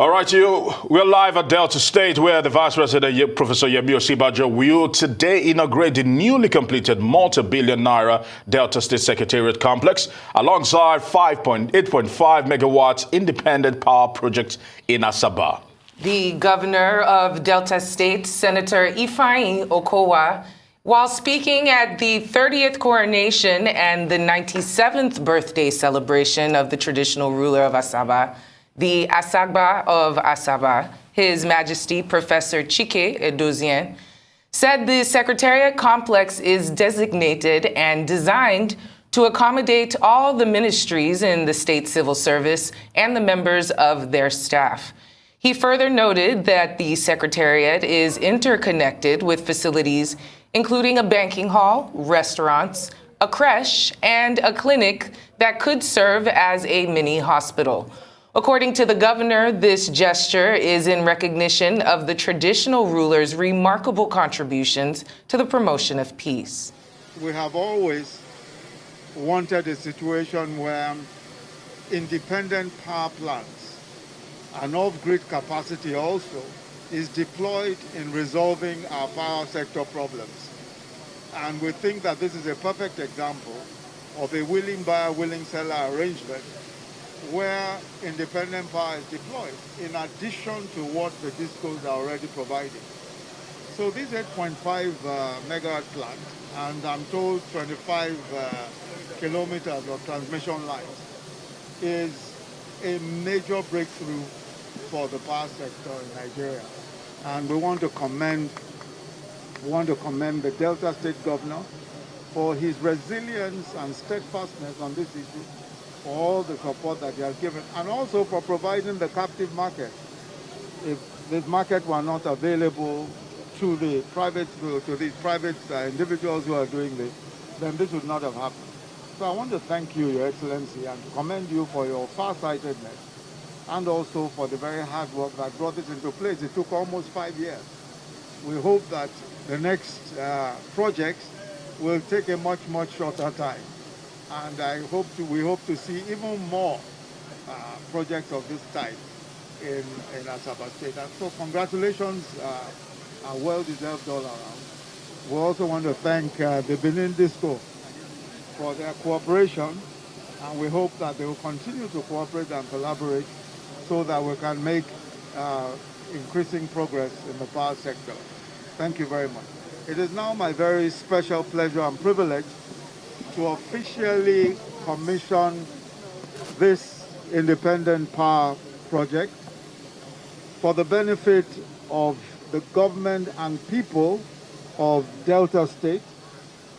All right, we're live at Delta State, where the Vice President, Professor Yemi Osinbajo, will today inaugurate the newly completed multi-billion naira Delta State Secretariat Complex, alongside 8.5 megawatts Independent Power Project in Asaba. The governor of Delta State, Senator Ifeanyi Okowa, while speaking at the 30th coronation and the 97th birthday celebration of the traditional ruler of Asaba, the Asagba of Asaba, His Majesty Professor Chike Edozien, said the Secretariat Complex is designated and designed to accommodate all the ministries in the state civil service and the members of their staff. He further noted that the Secretariat is interconnected with facilities including a banking hall, restaurants, a creche, and a clinic that could serve as a mini hospital. According to the governor, this gesture is in recognition of the traditional ruler's remarkable contributions to the promotion of peace. We have always wanted a situation where independent power plants and off-grid capacity also is deployed in resolving our power sector problems. And we think that this is a perfect example of a willing buyer, willing seller arrangement where independent power is deployed in addition to what the discos are already providing. So this 8.5 megawatt plant, and I'm told 25 kilometers of transmission lines, is a major breakthrough for the power sector in Nigeria. And we want to commend the Delta State Governor for his resilience and steadfastness on this issue, for all the support that he has given, and also for providing the captive market. If this market were not available to these private individuals who are doing this, then this would not have happened. So I want to thank you, Your Excellency, and commend you for your far-sightedness, and also for the very hard work that brought this into place. It took almost 5 years. We hope that the next projects will take a much, much shorter time. And we hope to see even more projects of this type in Asaba State. And so congratulations are well-deserved all around. We also want to thank the Benin Disco for their cooperation, and we hope that they will continue to cooperate and collaborate so that we can make increasing progress in the power sector. Thank you very much. It is now my very special pleasure and privilege to officially commission this independent power project for the benefit of the government and people of Delta State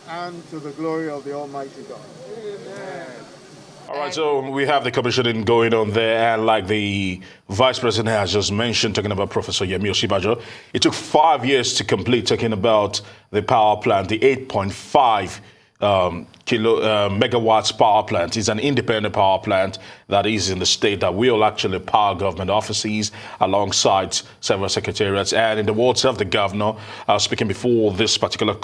and to the glory of the Almighty God. Amen. All right, so we have the commissioning going on there, and like the Vice President has just mentioned, talking about Professor Yemi Osinbajo, it took 5 years to complete, talking about the power plant, the 8.5 megawatts power plant. Is an independent power plant that is in the state that will actually power government offices alongside several secretariats. And in the words of the governor, speaking before this particular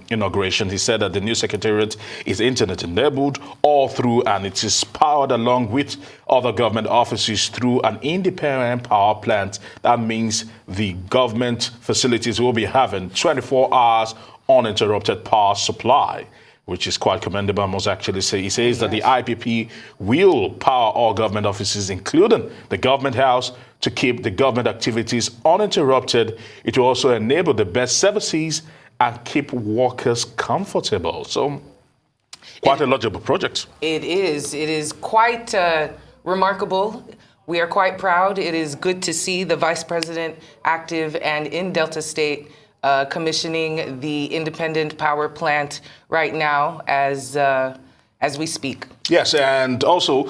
inauguration, he said that the new secretariat is internet enabled all through, and it is powered along with other government offices through an independent power plant. That means the government facilities will be having 24 hours uninterrupted power supply, which is quite commendable, I must actually say. He says that the IPP will power all government offices, including the government house, to keep the government activities uninterrupted. It will also enable the best services and keep workers comfortable. So, quite a logical project. It is. It is quite remarkable. We are quite proud. It is good to see the Vice President active and in Delta State commissioning the independent power plant right now as we speak. Yes, and also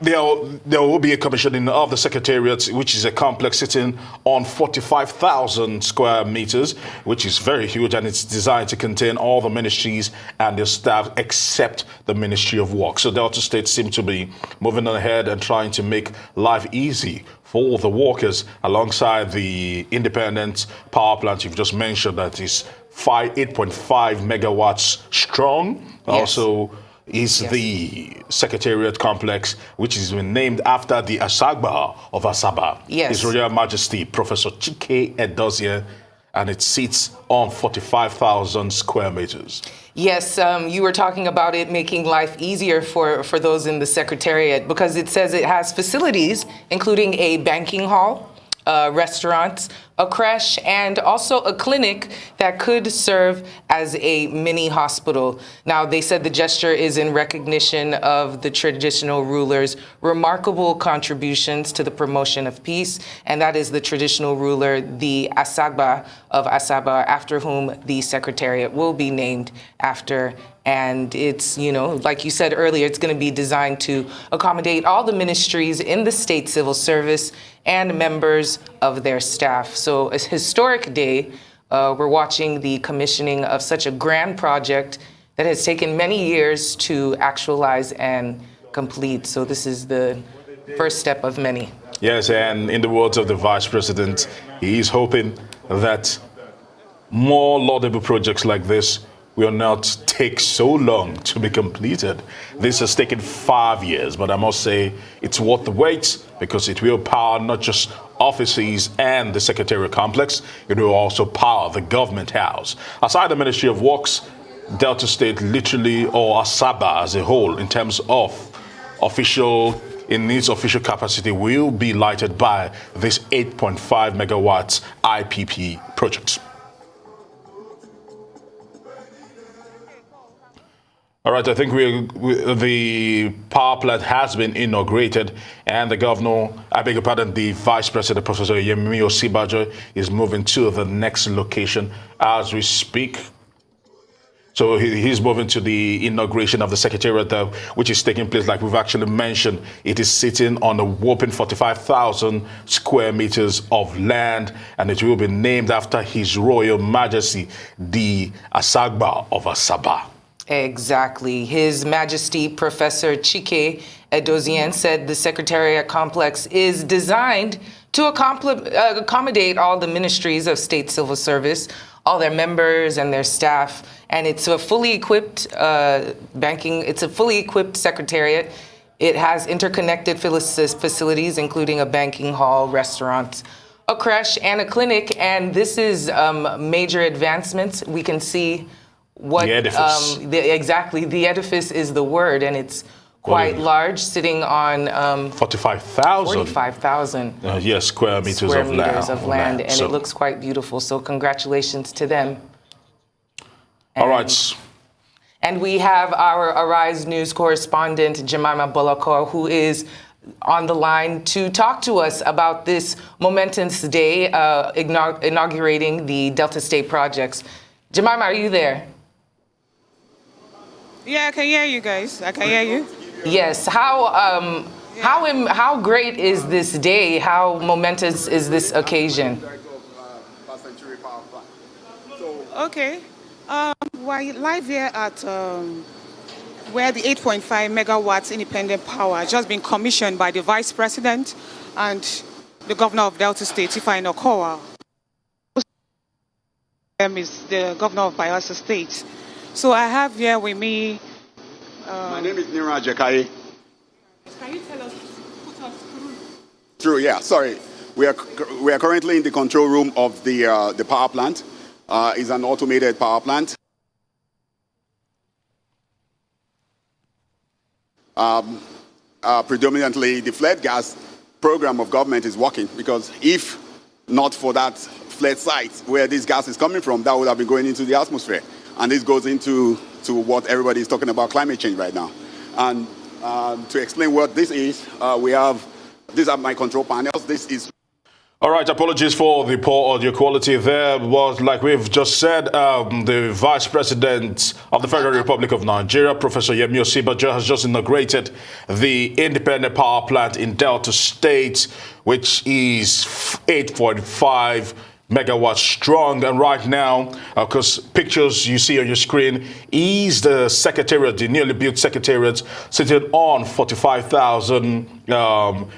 there will be a commissioning of the Secretariat, which is a complex sitting on 45,000 square meters, which is very huge, and it's designed to contain all the ministries and their staff except the Ministry of Work. So Delta State seems to be moving ahead and trying to make life easy for the workers alongside the independent power plant you've just mentioned that is 8.5 megawatts strong. Yes. Also is Yes. the Secretariat Complex, which has been named after the Asagba of Asaba. Yes. His Royal Majesty, Professor Chike Edozie, and it sits on 45,000 square meters. Yes, you were talking about it making life easier for those in the Secretariat, because it says it has facilities, including a banking hall, restaurants, a creche, and also a clinic that could serve as a mini hospital. Now, they said the gesture is in recognition of the traditional rulers' remarkable contributions to the promotion of peace, and that is the traditional ruler, the Asagba of Asaba, after whom the Secretariat will be named after. And it's, like you said earlier, it's going to be designed to accommodate all the ministries in the state civil service and members of their staff. So a historic day. We're watching the commissioning of such a grand project that has taken many years to actualize and complete. So this is the first step of many. Yes, and in the words of the Vice President, he is hoping that more laudable projects like this will not take so long to be completed. This has taken 5 years, but I must say it's worth the wait, because it will power not just offices and the Secretariat Complex, it will also power the government house. Aside the Ministry of Works, Delta State literally, or Asaba as a whole, in terms of in its official capacity, will be lighted by this 8.5 megawatts IPP project. All right, I think the power plant has been inaugurated, and the governor, the Vice President, Professor Yemi Osibajo, is moving to the next location as we speak. So he's moving to the inauguration of the Secretariat, which is taking place, like we've actually mentioned. It is sitting on a whopping 45,000 square meters of land, and it will be named after His Royal Majesty, the Asagba of Asaba. Exactly. His Majesty Professor Chike Edozie said the Secretariat Complex is designed to accommodate all the ministries of state civil service, all their members and their staff, and it's a fully equipped it's a fully equipped secretariat. It has interconnected facilities, including a banking hall, restaurants, a creche, and a clinic, and this is major advancements. We can see the edifice. Exactly. The edifice is the word, and it's quite large, sitting on 45,000 yes, square meters of land. And it looks quite beautiful. So congratulations to them. All right. And we have our Arise News correspondent, Jemima Bolako, who is on the line to talk to us about this momentous day, inaugurating the Delta State projects. Jemima, are you there? Yeah, I can hear you guys. I can hear you. Yes. How great is this day? How momentous is this occasion? Okay. We're live here at where the 8.5 megawatts independent power has just been commissioned by the Vice President and the Governor of Delta State, Ifeanyi Okowa. Is the Governor of Bayelsa State. So I have here with me. My name is Nira Jekai. Can you tell us, put us through? True, yeah. Sorry, we are currently in the control room of the power plant. It's an automated power plant. Predominantly, the flare gas program of government is working, because if not for that flare site where this gas is coming from, that would have been going into the atmosphere. And this goes into what everybody is talking about, climate change right now. And to explain what this is, these are my control panels. This is... All right, apologies for the poor audio quality there. Was like we've just said, the Vice President of the Federal Republic of Nigeria, Professor Yemi Osibajo, has just inaugurated the independent power plant in Delta State, which is 8.5 megawatts strong. And right now, because pictures you see on your screen is the Secretariat, the newly built Secretariat, sitting on 45,000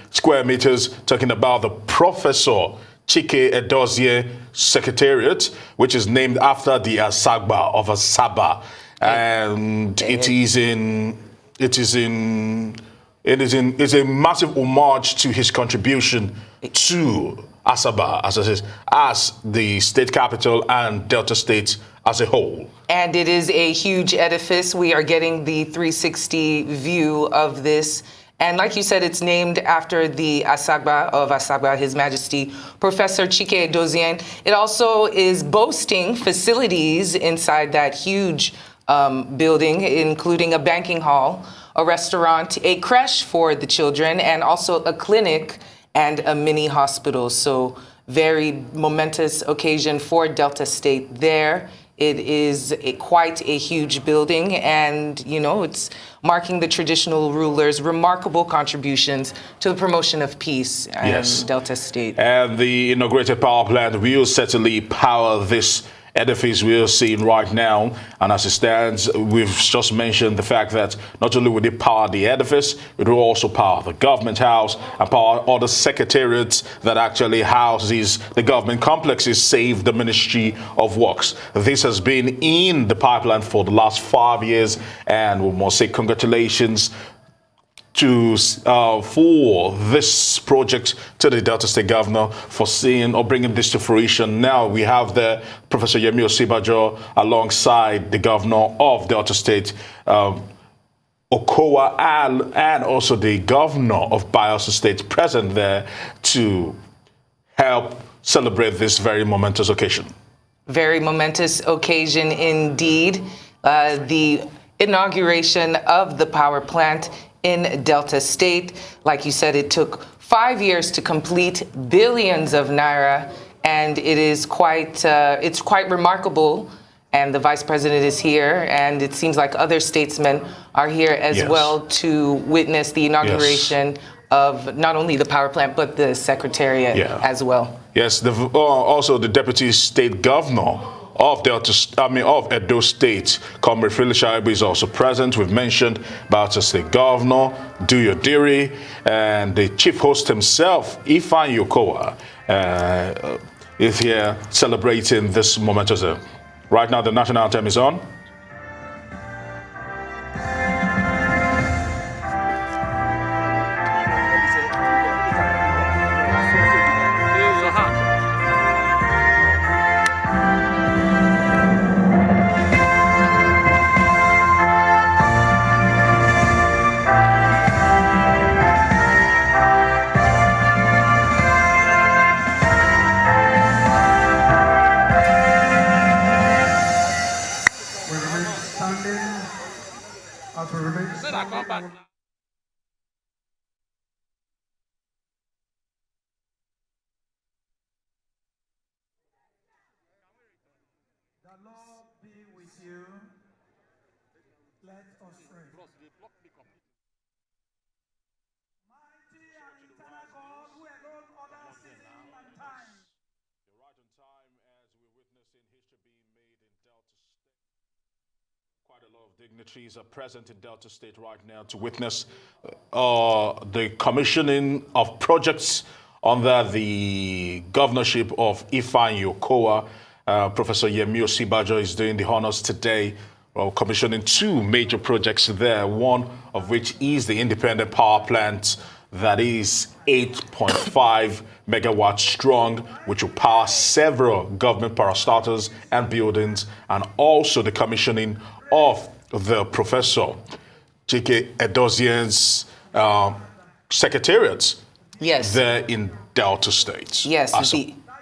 square meters, talking about the Professor Chike Edozie Secretariat, which is named after the Asagba of Asaba. and it's a massive homage to his contribution to Asaba, as the state capital and Delta State as a whole. And it is a huge edifice. We are getting the 360 view of this. And like you said, it's named after the Asagba of Asaba, His Majesty, Professor Chike Edozien. It also is boasting facilities inside that huge building, including a banking hall, a restaurant, a creche for the children, and also a clinic and a mini hospital. So very momentous occasion for Delta State there. It is quite a huge building, and it's marking the traditional rulers' remarkable contributions to the promotion of peace in Delta State. And the inaugurated power plant will certainly power this edifice we are seeing right now. And as it stands, we've just mentioned the fact that not only will it power the edifice, it will also power the government house and power all the secretariats that actually houses the government complexes, save the Ministry of Works. This has been in the pipeline for the last 5 years, and we must say congratulations for this project to the Delta State Governor for seeing or bringing this to fruition. Now we have the Professor Yemi Osinbajo alongside the Governor of Delta State, Okowa, and also the Governor of Bayelsa State present there to help celebrate this very momentous occasion. Very momentous occasion indeed. The inauguration of the power plant in Delta State. Like you said, it took 5 years to complete, billions of naira, and it is it's quite remarkable. And the Vice President is here, and it seems like other statesmen are here as well to witness the inauguration of not only the power plant, but the Secretariat as well. Yes, also the Deputy State Governor of Edo State, Comrade Philip is also present. We've mentioned Delta State Governor, Duyo Diri, and the Chief Host himself, Ifeanyi Okowa, is here celebrating this momentous. Right now, the national anthem is on. Dignitaries are present in Delta State right now to witness the commissioning of projects under the governorship of Ifeanyi Okowa. Professor Yemi Osinbajo is doing the honors today, commissioning 2 major projects there, one of which is the independent power plant that is 8.5 megawatts strong, which will power several government parastatals and buildings, and also the commissioning of the Professor Chike Edozien's secretariat there in Delta State. Yes,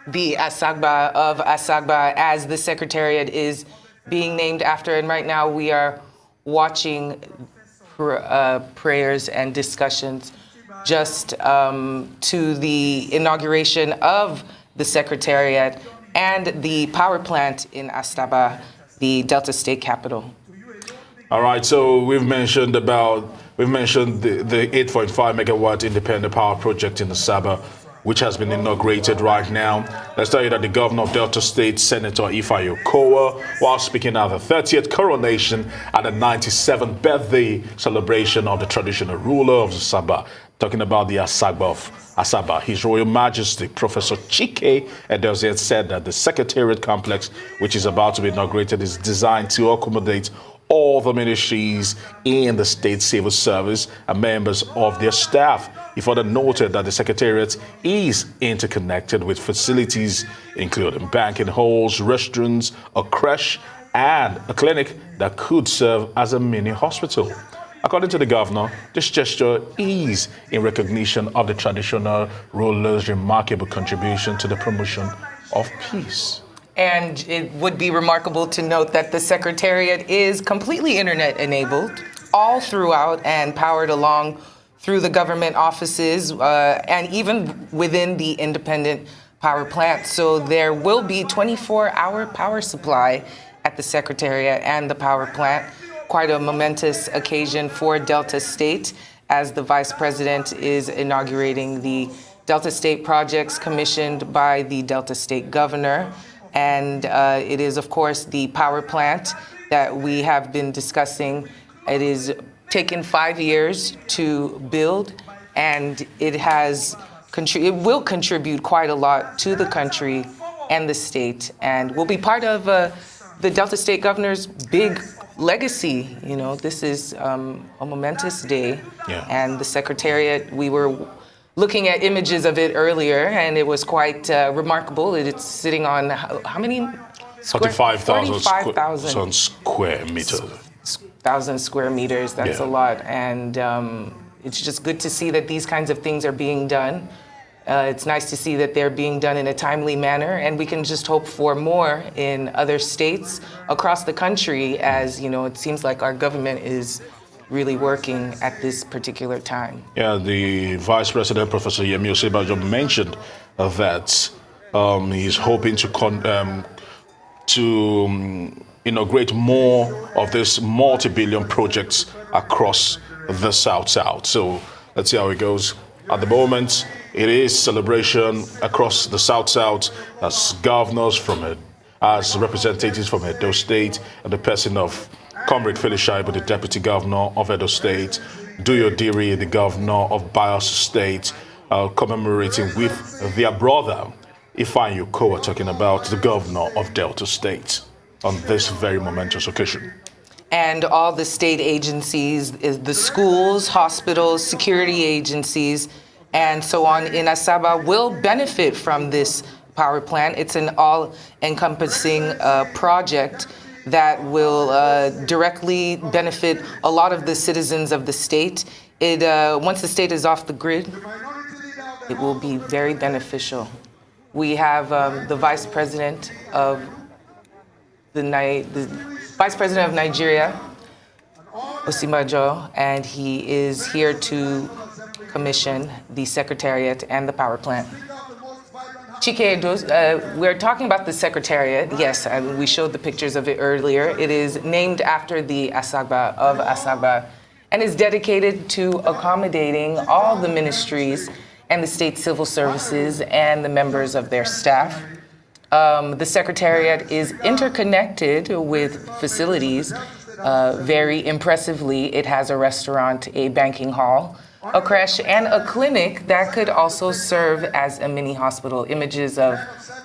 the Asagba of Asaba, as the secretariat is being named after. And right now we are watching prayers and discussions just to the inauguration of the secretariat and the power plant in Asaba, the Delta State capital. All right, so we've mentioned the 8.5 megawatt independent power project in Asaba, which has been inaugurated right now. Let's tell you that the governor of Delta State, Senator Ifeanyi Okowa, while speaking at the 30th coronation and the 97th birthday celebration of the traditional ruler of Asaba, talking about the Asagba of Asaba, His Royal Majesty, Professor Chike Edozien, said that the Secretariat Complex, which is about to be inaugurated, is designed to accommodate all the ministries in the state civil service and members of their staff. He further noted that the Secretariat is interconnected with facilities including banking halls, restaurants, a creche, and a clinic that could serve as a mini hospital. According to the governor, this gesture is in recognition of the traditional rulers' remarkable contribution to the promotion of peace. And it would be remarkable to note that the Secretariat is completely internet-enabled all throughout and powered along through the government offices and even within the independent power plant. So there will be 24-hour power supply at the Secretariat and the power plant. Quite a momentous occasion for Delta State as the Vice President is inaugurating the Delta State projects commissioned by the Delta State Governor. And it is, of course, the power plant that we have been discussing. It is taken 5 years to build, and it will contribute quite a lot to the country and the state, and will be part of the Delta State Governor's big legacy. You know, this is a momentous day, and the Secretariat, we were looking at images of it earlier, and it was quite remarkable. It's sitting on how many? 45,000 square meters. 1,000 square meters, that's a lot. And it's just good to see that these kinds of things are being done. It's nice to see that they're being done in a timely manner, and we can just hope for more in other states across the country, as you know, it seems like our government is really working at this particular time. Yeah, the Vice President, Professor Yemi Osinbajo, mentioned that he's hoping to inaugurate more of these multi-billion projects across the South. So let's see how it goes. At the moment, it is celebration across the South as governors as representatives from Edo State, and the person of Comrade Felix Shaibu, the Deputy Governor of Edo State, Duyo Diri, the Governor of Bayelsa State, commemorating with their brother, Ifeanyi Okowa, talking about the Governor of Delta State on this very momentous occasion. And all the state agencies, the schools, hospitals, security agencies, and so on in Asaba will benefit from this power plant. It's an all-encompassing project that will directly benefit a lot of the citizens of the state. Once the state is off the grid, it will be very beneficial. We have the Vice President of Vice President of Nigeria, Osinbajo, and he is here to commission the Secretariat and the power plant. Chike, we're talking about the Secretariat. Yes, we showed the pictures of it earlier. It is named after the Asagba of Asaba and is dedicated to accommodating all the ministries and the state civil services and the members of their staff. The Secretariat is interconnected with facilities. Very impressively, it has a restaurant, a banking hall, a creche, and a clinic that could also serve as a mini hospital. Images of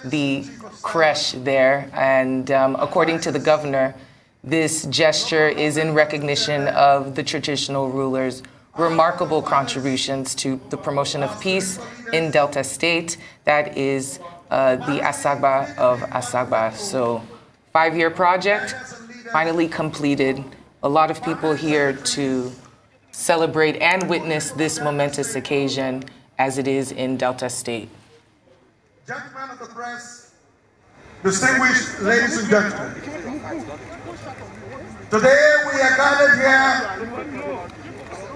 the creche there. And according to the governor, this gesture is in recognition of the traditional rulers' remarkable contributions to the promotion of peace in Delta State. That is the Asagba of Asaba. So 5-year project, finally completed. A lot of people here to celebrate and witness this momentous occasion as it is in Delta State. Gentlemen of the press, distinguished ladies and gentlemen, today we are gathered here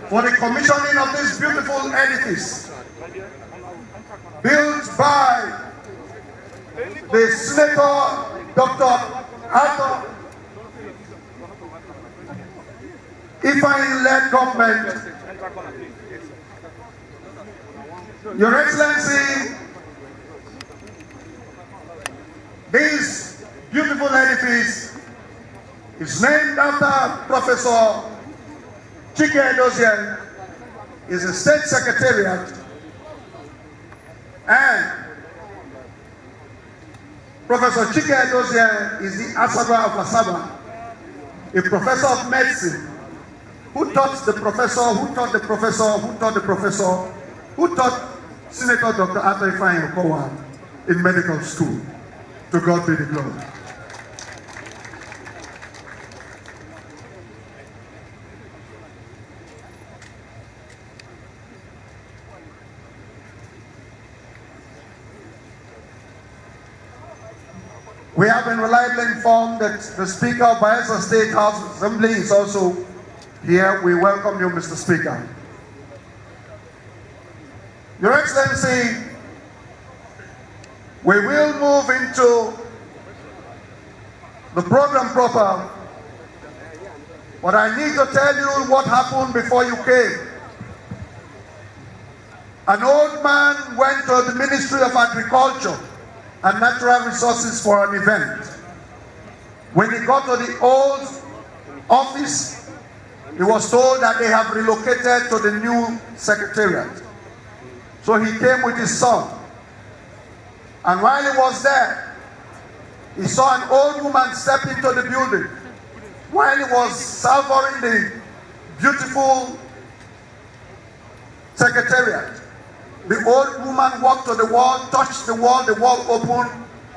for the commissioning of this beautiful edifice built by the Senator Dr. Arthur Ifeanyi-led government. Your Excellency, this beautiful edifice is named after Professor Chike Edozie, is a state secretariat, and Professor Chike Edozie is the Asagba of Asaba, a professor of medicine, who taught the professor, who taught the professor, who taught the professor, who taught Senator Dr. Arthur Ifeanyi Okowa in medical school. To God be the glory. We have been reliably informed that the Speaker of Bayelsa State House Assembly is also here. We welcome you, Mr. Speaker. Your Excellency, we will move into the program proper, but I need to tell you what happened before you came. An old man went to the Ministry of Agriculture and Natural Resources for an event. When he got to the old office, he was told that they have relocated to the new secretariat. So he came with his son. And while he was there, he saw an old woman step into the building. While he was salvoring the beautiful secretariat, the old woman walked to the wall, touched the wall opened.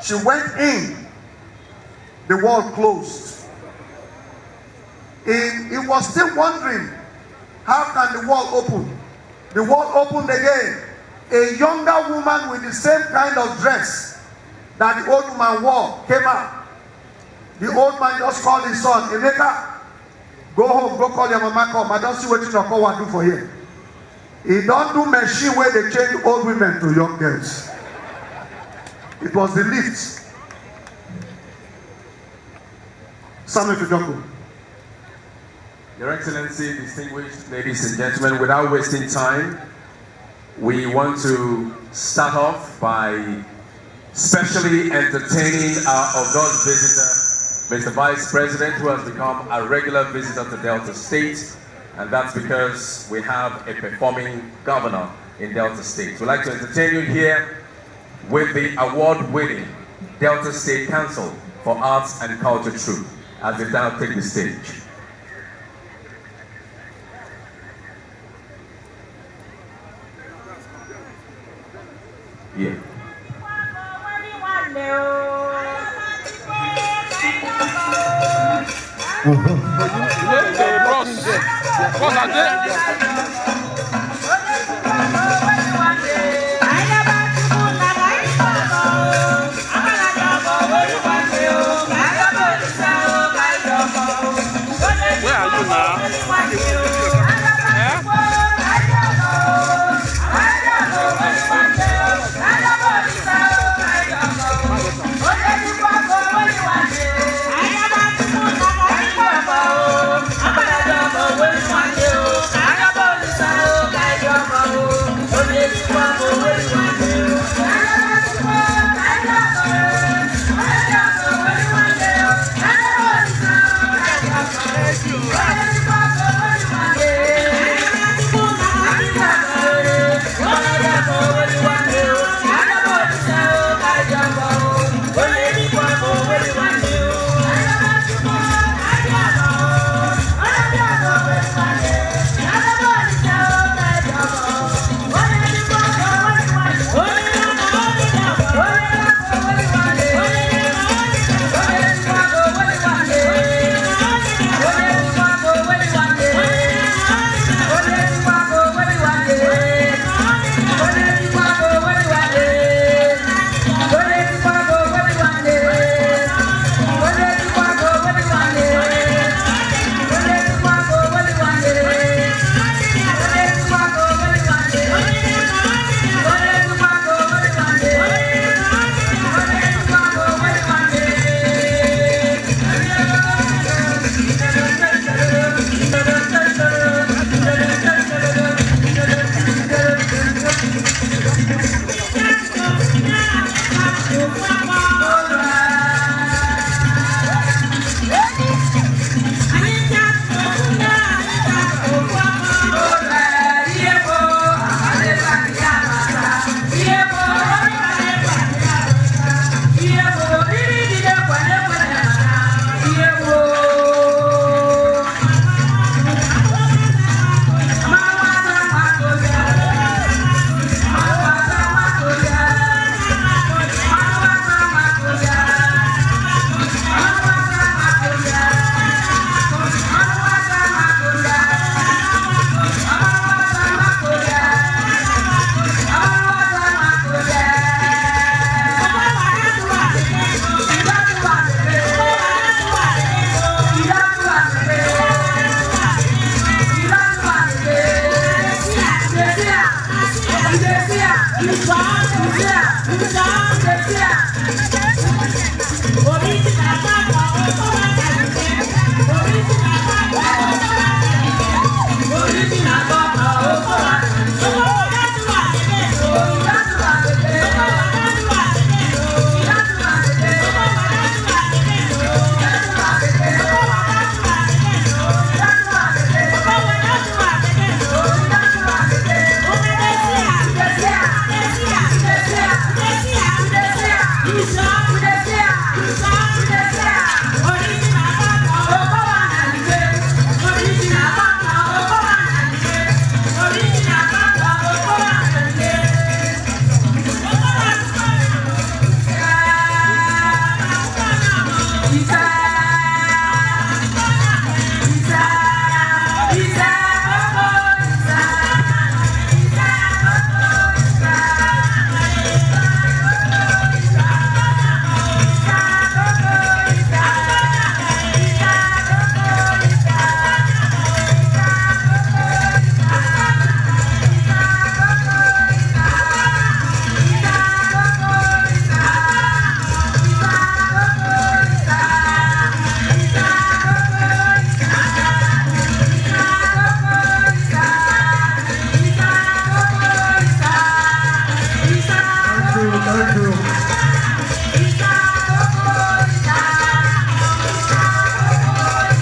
She went in, the wall closed. He was still wondering, how can the wall open? The wall opened again. A younger woman with the same kind of dress that the old woman wore came out. The old man just called his son, Emeka, go home, go call your mama come. I don't see what your Okowa do for here. He don't do machine where they change old women to young girls. It was the lift. Samuel Fidoko. Your Excellency, distinguished ladies and gentlemen, without wasting time, we want to start off by specially entertaining our august visitor, Mr. Vice President, who has become a regular visitor to Delta State, and that's because we have a performing governor in Delta State. We'd like to entertain you here with the award-winning Delta State Council for Arts and Culture Troupe, as they now take the stage. Yeah. Where are you now?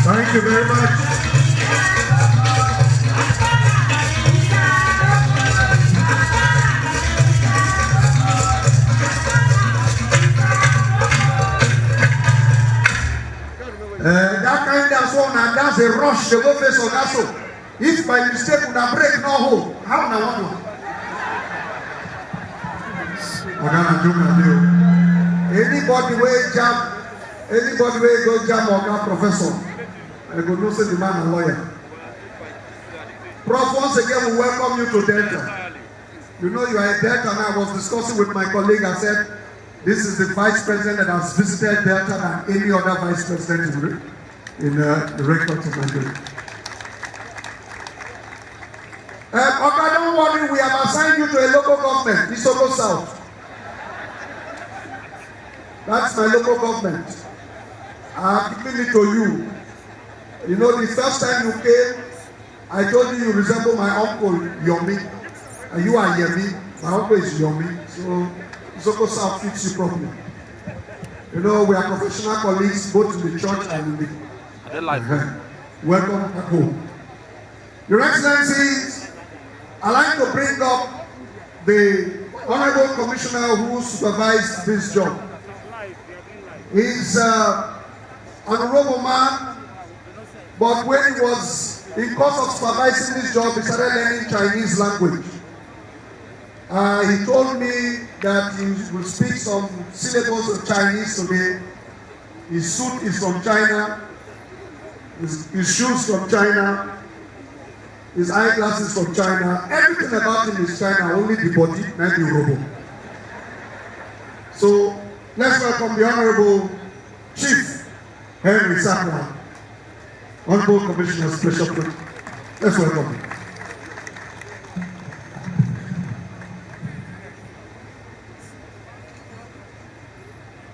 Thank you very much. That kind of one, and that's a rush to go face on that. So, if by mistake would have break no hole, how na one? Anybody wey jam, anybody wey go jam oga professor, I go know say the man a lawyer. Prof, once again we welcome you to Delta. You know you are a Delta, and I was discussing with my colleague. I said this is the vice president that has visited Delta than any other vice president in the records of Nigeria. Okay, don't worry, we have assigned you to a local government, Isoko South. That's my local government. I have given it to you. You know, the first time you came, I told you you resemble my uncle, Yomi. And you are Yemi. My uncle is Yomi. So, Isoko South fits you properly. You know, we are professional colleagues, both in the church and in the... Welcome back home. Your Excellencies, I'd like to bring up the Honorable Commissioner who supervised this job. He's an honorable man, but when he was in course of supervising this job, he started learning Chinese language. He told me that he will speak some syllables of Chinese today. His suit is from China, his shoes from China, his eyeglasses from China. Everything about him is China, only the body, not the robo. So let's welcome the Honorable Chief Henry Sakwa, Honorable Commissioner Special Project. Let's welcome him.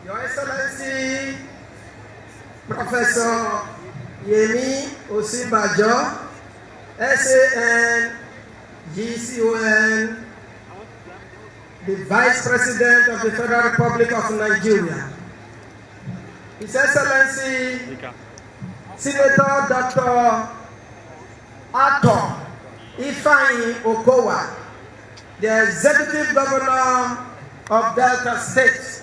Your Excellency, Professor Yemi Osinbajo, SAN, GCON, the Vice President of the Federal Republic of Nigeria, His Excellency, Senator Dr. Ato Ifeanyi Okowa, the Executive Governor of Delta State,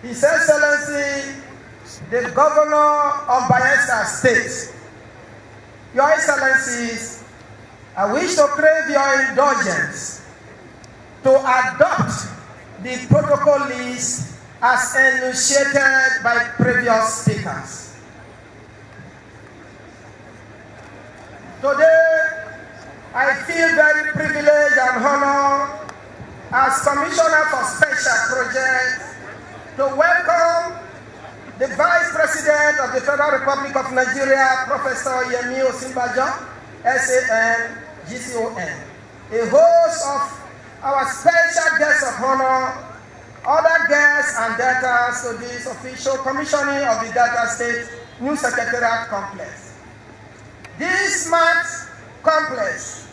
His Excellency, the Governor of Bayelsa State, Your Excellencies, I wish to crave your indulgence to adopt the protocol list as enunciated by previous speakers. Today, I feel very privileged and honored as Commissioner for Special Projects to welcome the Vice President of the Federal Republic of Nigeria, Professor Yemi Osinbajo, SAN, GCON, a host of our special guest of honor, other guests and debtors to this official commissioning of the Delta State New Secretariat Complex. This smart complex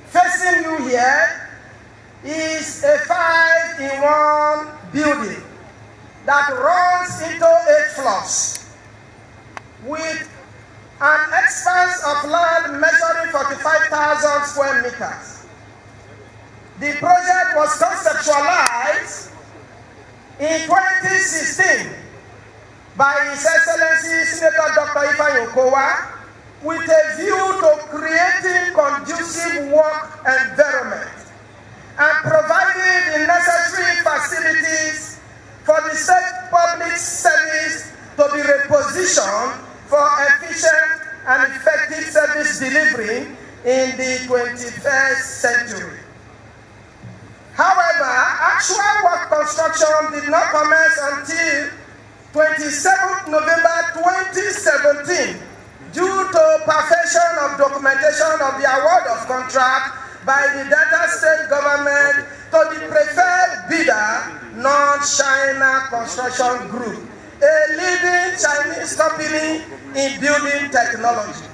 facing you here is a 5-in-1 building that runs into 8 floors with an expanse of land measuring 45,000 square meters. The project was conceptualized in 2016 by His Excellency Senator Dr. Ifeanyi Okowa with a view to creating conducive work environment and providing the necessary facilities for the state public service to be repositioned for efficient and effective service delivery in the 21st century. However, actual work construction did not commence until 27 November 2017 due to perfection of documentation of the award of contract by the Delta State government to the preferred bidder, Non-China Construction Group, a leading Chinese company in building technology.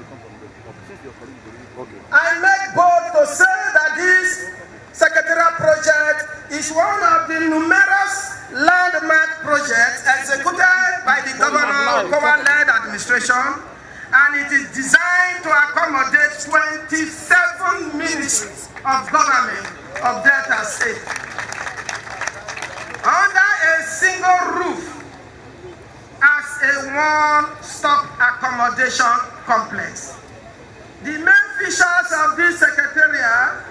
I make bold to say that this secretariat project is one of the numerous landmark projects executed by the governor-led administration, and it is designed to accommodate 27 ministries of government of Delta State under a single roof as a one-stop accommodation complex. The main features of this secretariat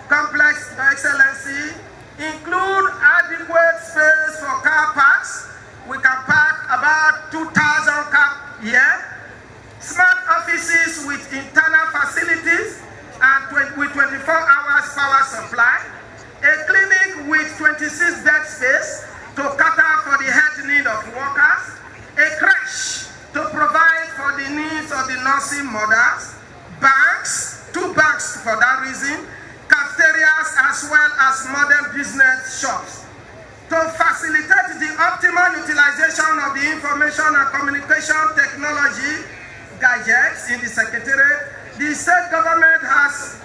complex, Your Excellency, include adequate space for car parks. We can park about 2,000 cars here. Smart offices with internal facilities and with 24 hours power supply. A clinic with 26 bed space to cater for the health need of workers. A creche to provide for the needs of the nursing mothers. Banks, 2 banks for that reason. Cafeterias as well as modern business shops. To facilitate the optimal utilization of the information and communication technology gadgets in the Secretariat, the state government has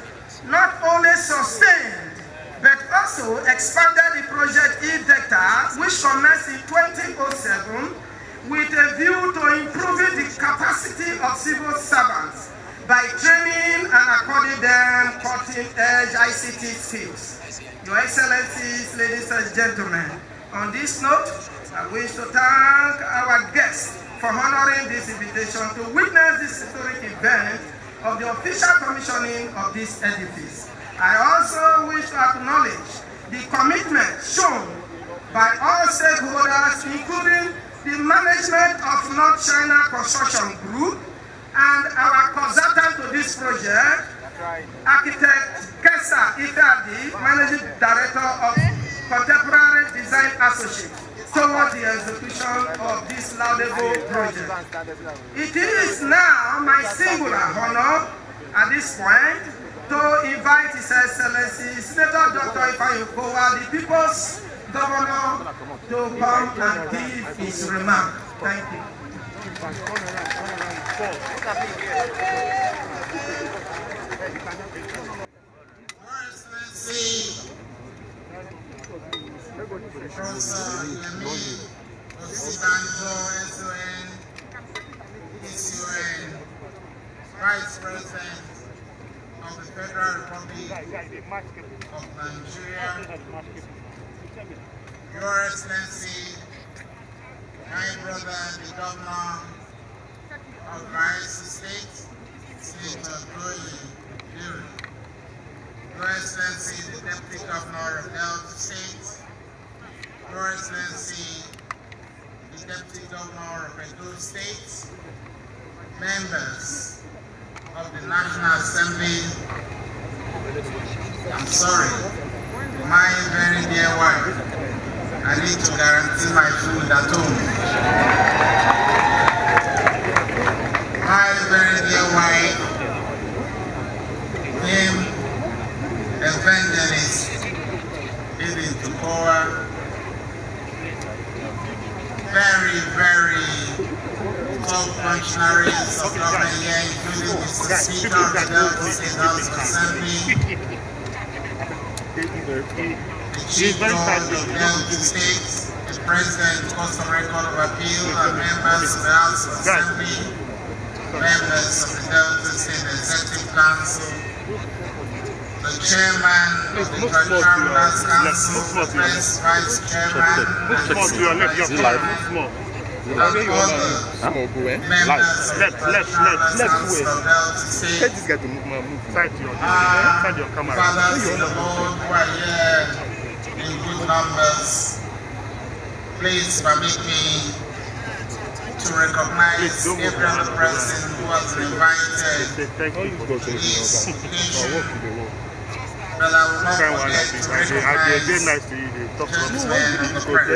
not only sustained but also expanded the project e-Delta, which commenced in 2007 with a view to improving the capacity of civil servants by training and according them cutting-edge ICT skills. Your Excellencies, ladies and gentlemen, on this note, I wish to thank our guests for honoring this invitation to witness this historic event of the official commissioning of this edifice. I also wish to acknowledge the commitment shown by all stakeholders, including the management of North China Construction Group and our consultant to this project, Architect Kesa Ifeadi, Managing Director of Contemporary Design Associates, toward the execution of this laudable project. It is now my singular honor at this point to invite His Excellency Senator Dr. Ifeanyi Okowa, the People's Governor, to come and give his remark. Thank you. Professor Yemi Osibanjo, SON, PCON, Vice President of the Federal Republic of Nigeria, Your Excellency, my brother, the Governor of Majesty State, Senator Goye, Your Excellency, the Deputy Governor of Delta State, Your Excellency, the Deputy Governor of Edo State, members of the National Assembly, I'm sorry, my very dear wife, I need to guarantee my food at home. My very dear wife, Dame Evangel functionaries of government here, including Mr. Speaker of the Delta State House of Assembly, the Chief Judge of Delta State, the President, Customary Court of Appeal, and members of the House of Assembly, members of the Delta State Executive Council, the Chairman of the Traditional Rulers Council, the First Vice Chairman, and the Second Vice Chairman, and all the members of the Traditional Rulers Council of Delta State, fathers in the Lord who are here in good numbers, please permit me to recognize every other person who has been invited to this occasion. But I will not forget to recognize gentlemen of the press.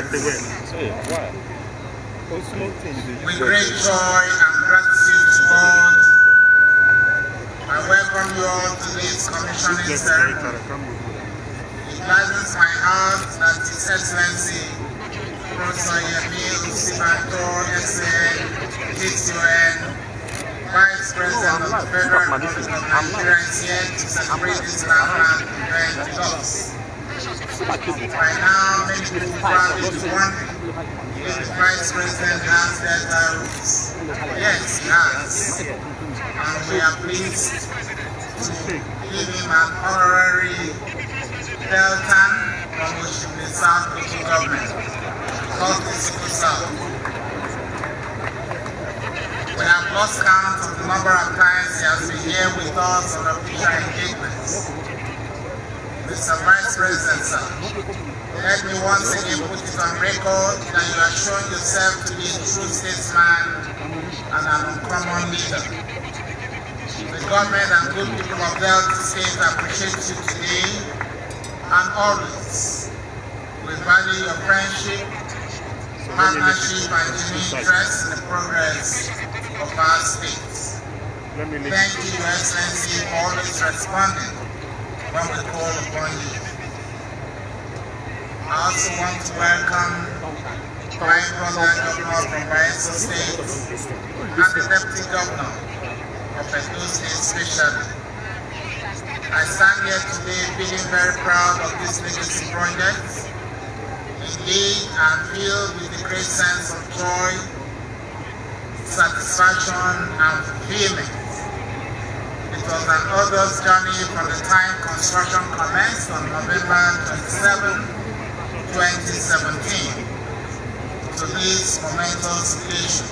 With great joy and gratitude to God, I welcome you all to this commissioning ceremony. It gladdens my heart that His Excellency Professor Yemi Osibanjo, SAN, GTON, Vice President of the Federal Republic of Nigeria is here to celebrate this landmark event with us. By now, many people probably be wondering if the Vice President has Delta roots. Yes, he has. And we are pleased to give him an honorary Deltan promotion in the South Local Government, called the Sickle South. We have lost count of the number of times he has been here with us on official engagements. Mr. Vice President, sir, let me once again put it on record that you have shown yourself to be a true statesman and an uncommon leader. The government and good people of Delta State appreciate you today and always. We value your friendship, partnership, and genuine interest in the progress of our states. Thank you, Your Excellency, for always responding when we call upon you. I also want to welcome my brother Governor from Bayelsa State and the Deputy Governor of Edo State especially. I stand here today feeling very proud of this legacy project. Indeed, I'm filled with a great sense of joy, satisfaction, and fulfillment. It was an arduous journey from the time construction commenced on November 27, 2017 to this momentous occasion.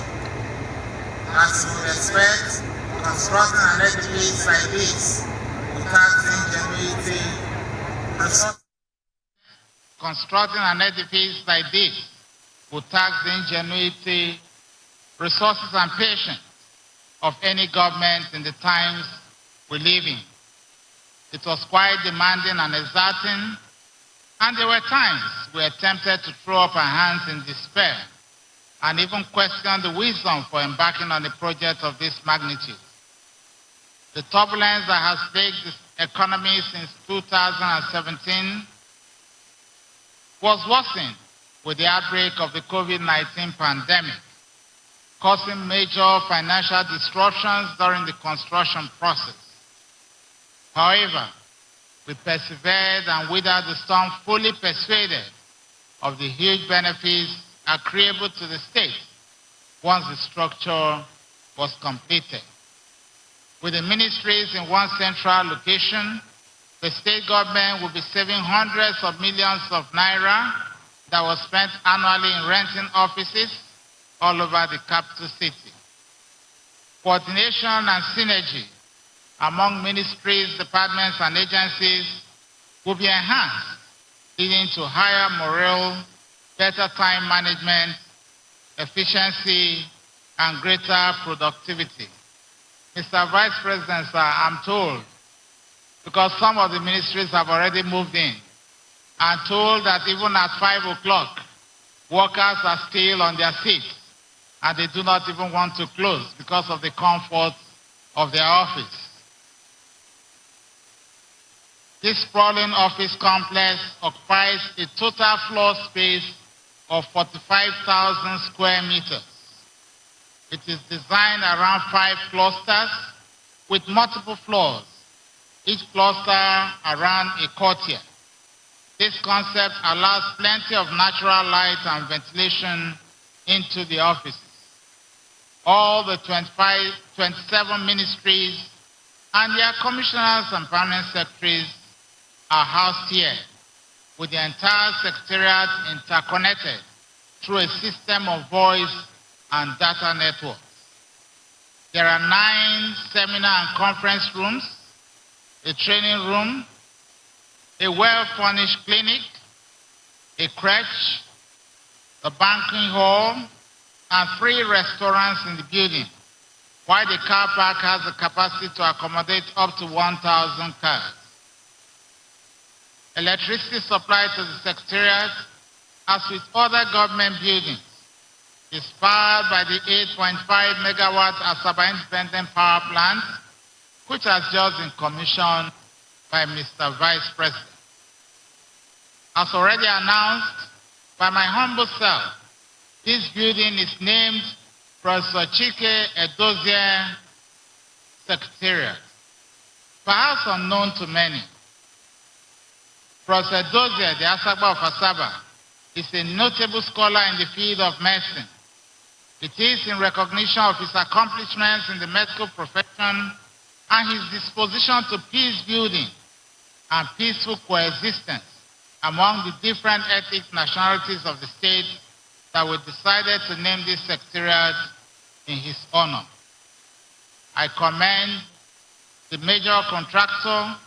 As you would expect, constructing an edifice like this would tax ingenuity, resources. Constructing an edifice like this would tax the ingenuity, resources, and patience of any government in the times we live in. It was quite demanding and exerting, and there were times we were tempted to throw up our hands in despair and even question the wisdom for embarking on a project of this magnitude. The turbulence that has plagued the economy since 2017 was worsened with the outbreak of the COVID-19 pandemic, causing major financial disruptions during the construction process. However, we persevered and weathered the storm, fully persuaded of the huge benefits accruable to the state once the structure was completed. With the ministries in one central location, the state government will be saving hundreds of millions of naira that was spent annually in renting offices all over the capital city. Coordination and synergy among ministries, departments, and agencies will be enhanced, leading to higher morale, better time management, efficiency, and greater productivity. Mr. Vice President, sir, I'm told, because some of the ministries have already moved in, I'm told that even at 5 o'clock, workers are still on their seats, and they do not even want to close because of the comfort of their office. This sprawling office complex occupies a total floor space of 45,000 square meters. It is designed around 5 clusters with multiple floors, each cluster around a courtyard. This concept allows plenty of natural light and ventilation into the offices. All the 27 ministries and their commissioners and permanent secretaries are housed here, with the entire secretariat interconnected through a system of voice and data networks. There are 9 seminar and conference rooms, a training room, a well-furnished clinic, a creche, a banquet hall, and 3 restaurants in the building, while the car park has the capacity to accommodate up to 1,000 cars. Electricity supply to the Secretariat, as with other government buildings, is powered by the 8.5 Megawats Asaba Independent Power Plant, which has just been commissioned by Mr. Vice President. As already announced by my humble self, this building is named Professor Chike Edozie Secretariat. Perhaps unknown to many, Professor Edozie, the Asagba of Asaba, is a notable scholar in the field of medicine. It is in recognition of his accomplishments in the medical profession and his disposition to peace building and peaceful coexistence among the different ethnic nationalities of the state that we decided to name this secretariat in his honor. I commend the major contractor,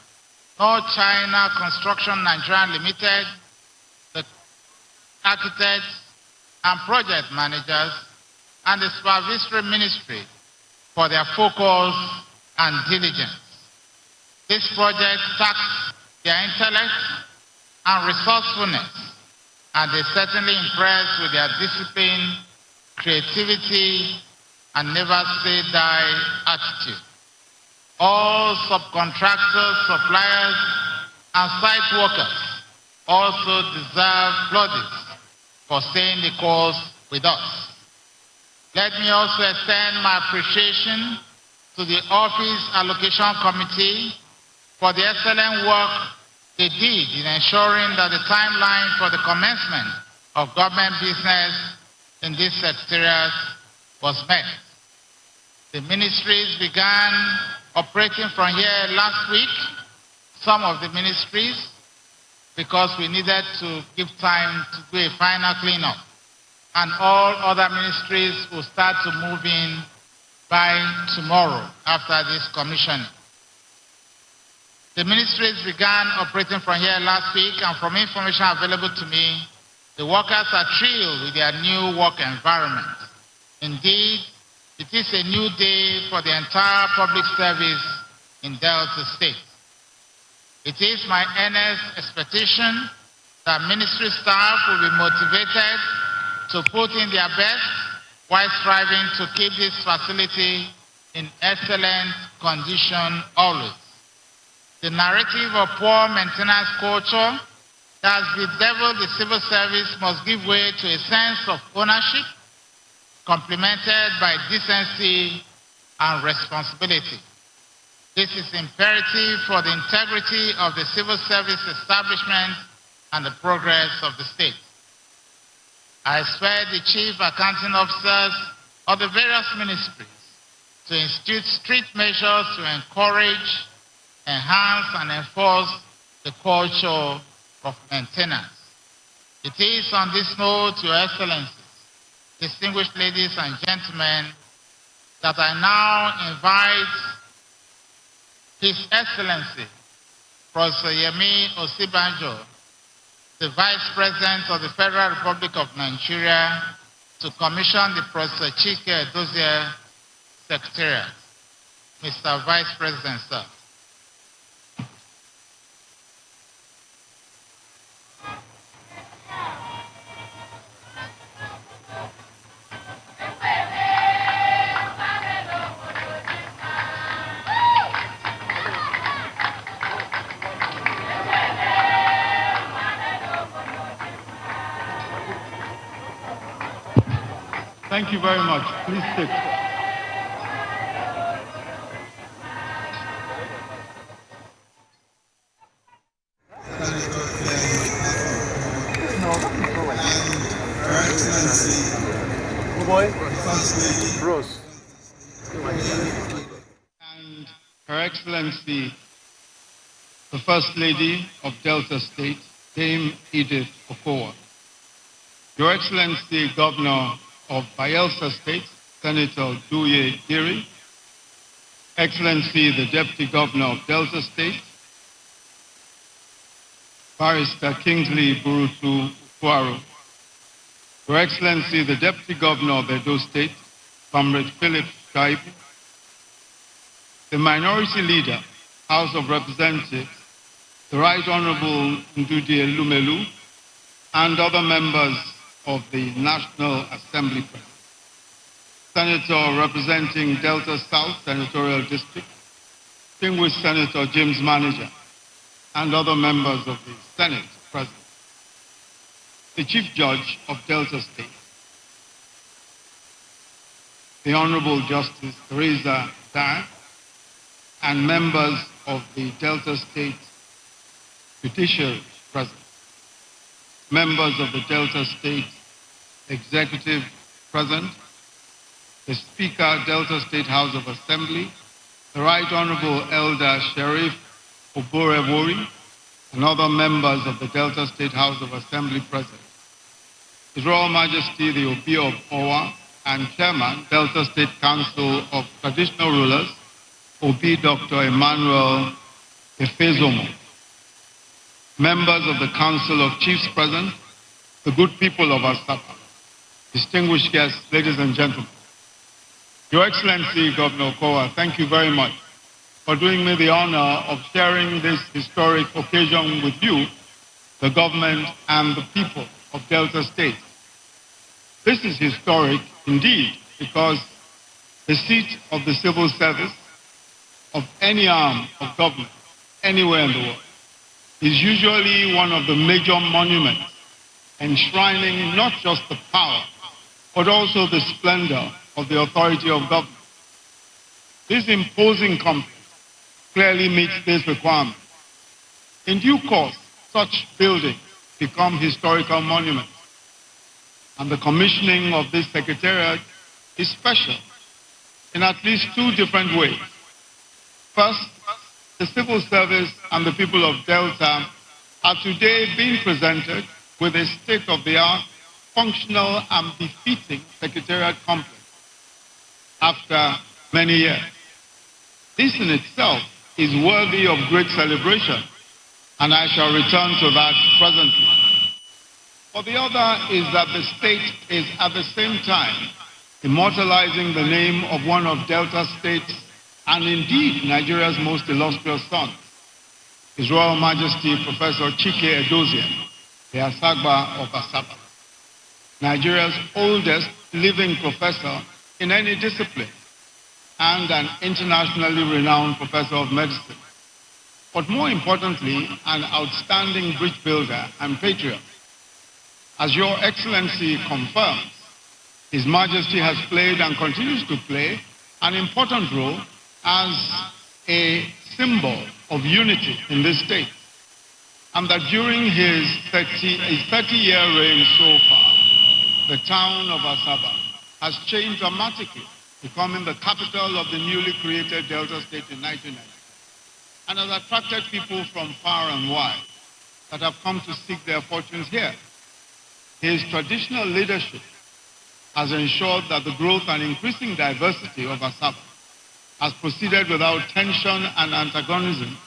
North China Construction Nigeria Limited, the architects and project managers, and the supervisory ministry for their focus and diligence. This project taxed their intellect and resourcefulness, and they certainly impressed with their discipline, creativity, and never say die attitude. All subcontractors, suppliers, and site workers also deserve plaudits for staying the course with us. Let me also extend my appreciation to the Office Allocation Committee for the excellent work they did in ensuring that the timeline for the commencement of government business in this secretariat was met. The ministries began operating from here last week, some of the ministries, because we needed to give time to do a final cleanup. And all other ministries will start to move in by tomorrow after this commissioning. The ministries began operating from here last week, and from information available to me, the workers are thrilled with their new work environment. Indeed, it is a new day for the entire public service in Delta State. It is my earnest expectation that ministry staff will be motivated to put in their best while striving to keep this facility in excellent condition always. The narrative of poor maintenance culture that has bedeviled the civil service must give way to a sense of ownership, complemented by decency and responsibility. This is imperative for the integrity of the civil service establishment and the progress of the state. I expect the chief accounting officers of the various ministries to institute strict measures to encourage, enhance, and enforce the culture of maintenance. It is on this note, Your Excellencies, distinguished ladies and gentlemen, that I now invite His Excellency, Professor Yemi Osibanjo, the Vice President of the Federal Republic of Nigeria, to commission the Professor Chike Edozie Secretariat. Mr. Vice President, sir. Thank you very much. Please sit. And Her Excellency, the First Lady of Delta State, Dame Edith Okowa. Your Excellency, Governor of Bayelsa State, Senator Duye Diri. Excellency, the Deputy Governor of Delta State, Barrister Kingsley Burutu Kwaro. Your Excellency, the Deputy Governor of Edo State, Comrade Philip Shaibu. The Minority Leader, House of Representatives, the Right Honorable Ndudi Lumelu, and other members of the National Assembly President. Senator representing Delta South Senatorial District, distinguished Senator James Manager, and other members of the Senate present. The Chief Judge of Delta State, the Honorable Justice Teresa Dye, and members of the Delta State Judiciary present, members of the Delta State Executive present, the Speaker, Delta State House of Assembly, the Right Honorable Elder Sheriff Oborewori, and other members of the Delta State House of Assembly present. His Royal Majesty, the Obi of Owa, and Chairman, Delta State Council of Traditional Rulers, Obi Dr. Emmanuel Efezomo. Members of the Council of Chiefs present, the good people of Asaba, distinguished guests, ladies and gentlemen. Your Excellency, Governor Okowa, thank you very much for doing me the honor of sharing this historic occasion with you, the government and the people of Delta State. This is historic indeed because the seat of the civil service of any arm of government anywhere in the world is usually one of the major monuments enshrining not just the power, but also the splendor of the authority of government. This imposing complex clearly meets this requirement. In due course, such buildings become historical monuments, and the commissioning of this secretariat is special in at least two different ways. First, the civil service and the people of Delta are today being presented with a state-of-the-art, functional and befitting secretariat complex after many years. This in itself is worthy of great celebration, and I shall return to that presently. But the other is that the state is at the same time immortalizing the name of one of Delta State's and indeed Nigeria's most illustrious sons, His Royal Majesty Professor Chike Edozian, the Asagba of Asaba, Nigeria's oldest living professor in any discipline and an internationally renowned professor of medicine, but more importantly, an outstanding bridge builder and patriot. As Your Excellency confirms, His Majesty has played and continues to play an important role as a symbol of unity in this state, and that during his 30-year reign so far, the town of Asaba has changed dramatically, becoming the capital of the newly created Delta State in 1990, and has attracted people from far and wide that have come to seek their fortunes here. His traditional leadership has ensured that the growth and increasing diversity of Asaba has proceeded without tension and antagonism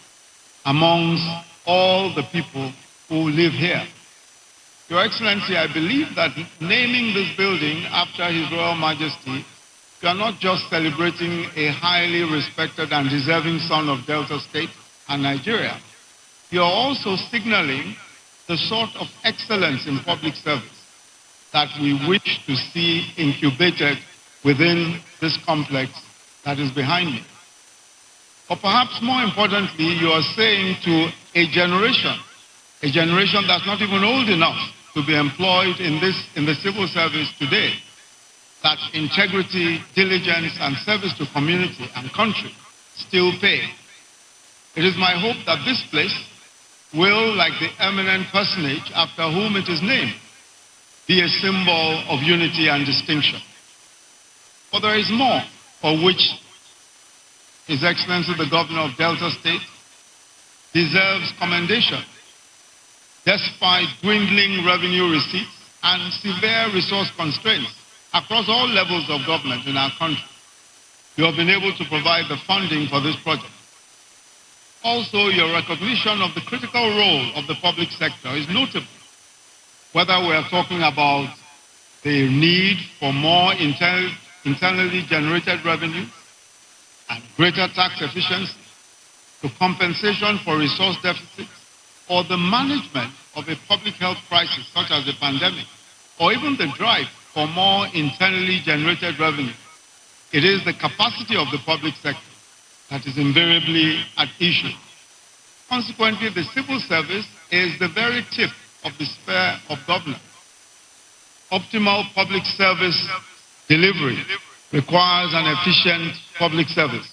amongst all the people who live here. Your Excellency, I believe that naming this building after His Royal Majesty, you are not just celebrating a highly respected and deserving son of Delta State and Nigeria, you are also signaling the sort of excellence in public service that we wish to see incubated within this complex that is behind me. Or perhaps more importantly, you are saying to a generation that's not even old enough to be employed in the civil service today, that integrity, diligence, and service to community and country still pay. It is my hope that this place will, like the eminent personage after whom it is named, be a symbol of unity and distinction. But there is more for which His Excellency the Governor of Delta State deserves commendation. Despite dwindling revenue receipts and severe resource constraints across all levels of government in our country, you have been able to provide the funding for this project. Also, your recognition of the critical role of the public sector is notable. Whether we are talking about the need for more internally generated revenue and greater tax efficiency, to compensation for resource deficits, or the management of a public health crisis such as the pandemic, or even the drive for more internally generated revenue, it is the capacity of the public sector that is invariably at issue. Consequently, the civil service is the very tip of the spear of government. Optimal public service delivery requires an efficient public service.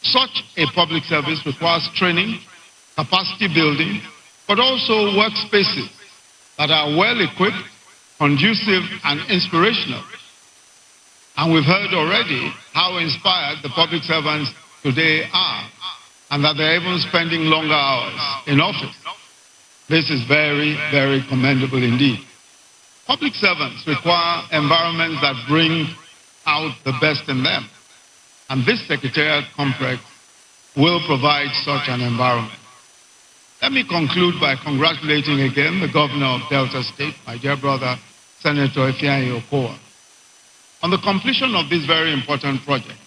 Such a public service requires training, capacity building, but also workspaces that are well equipped, conducive, and inspirational. And we've heard already how inspired the public servants today are, and that they're even spending longer hours in office. This is very, very commendable indeed. Public servants require environments that bring out the best in them. And this Secretariat Complex will provide such an environment. Let me conclude by congratulating again the Governor of Delta State, my dear brother, Senator Ifeanyi Okowa, on the completion of this very important project,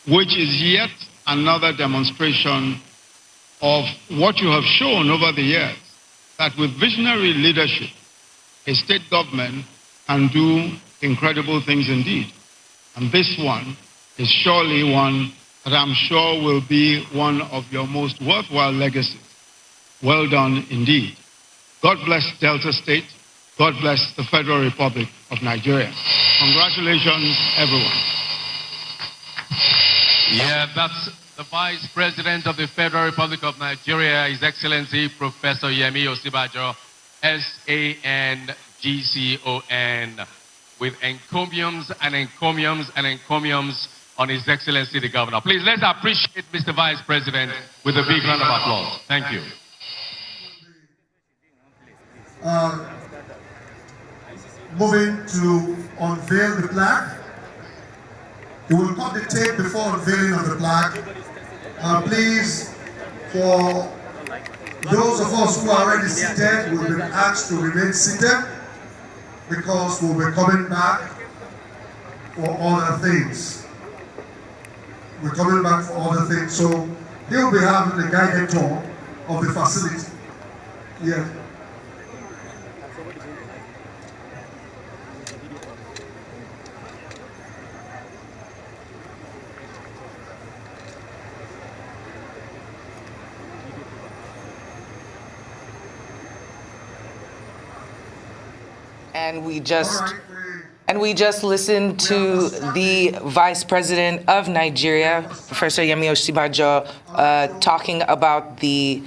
which is yet another demonstration of what you have shown over the years, that with visionary leadership, a state government can do incredible things indeed. And this one is surely one that I'm sure will be one of your most worthwhile legacies. Well done indeed. God bless Delta State. God bless the Federal Republic of Nigeria. Congratulations, everyone. Yeah, that's the Vice President of the Federal Republic of Nigeria, His Excellency Professor Yemi Osibajo, SANGCON, with encomiums and encomiums and encomiums on His Excellency the Governor. Please, let's appreciate Mr. Vice President with a big round of applause. Thank you. Moving to unveil the plaque. You will cut the tape before unveiling of the plaque. Please, for those of us who are already seated, we've been asked to remain seated because we'll be coming back for other things. We're coming back for other things. So he'll be having a guided tour of the facility. Yeah. And we just listened to the Vice President of Nigeria, Professor Yemi Osibajo, talking about this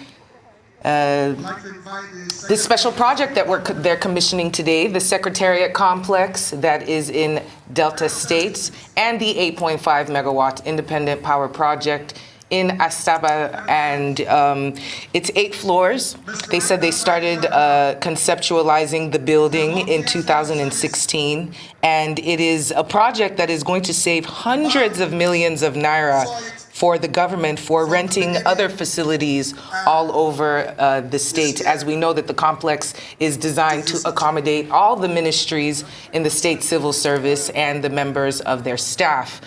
special project that they're commissioning today, the Secretariat Complex that is in Delta State, and the 8.5 Megawats Independent Power Project in Asagba, and it's 8 floors. They said they started conceptualizing the building in 2016, and it is a project that is going to save hundreds of millions of naira for the government for renting other facilities all over the state, as we know that the complex is designed to accommodate all the ministries in the state civil service and the members of their staff.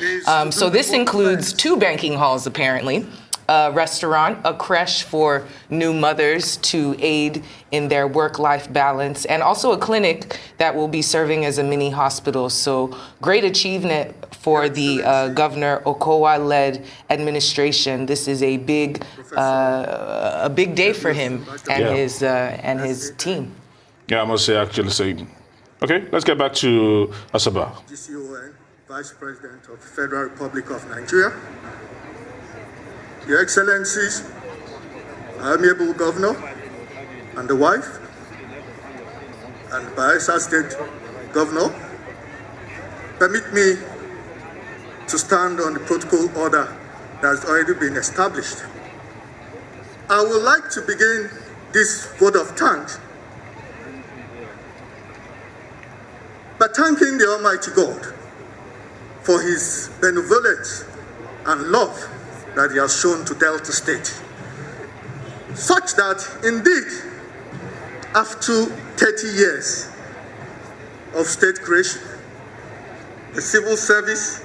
So this includes 2 banking halls, apparently, a restaurant, a creche for new mothers to aid in their work-life balance, and also a clinic that will be serving as a mini hospital. So great achievement for the Governor Okowa-led administration. This is a big day for him and his team. Yeah, I must say, actually, Okay, let's get back to Asaba. GCON, Vice President of the Federal Republic of Nigeria, Your Excellencies, Amiable Governor and the wife, and Bayelsa State Governor, permit me to stand on the protocol order that has already been established. I would like to begin this vote of thanks by thanking the Almighty God for his benevolence and love that he has shown to Delta State, such that indeed, after 30 years of state creation, the civil service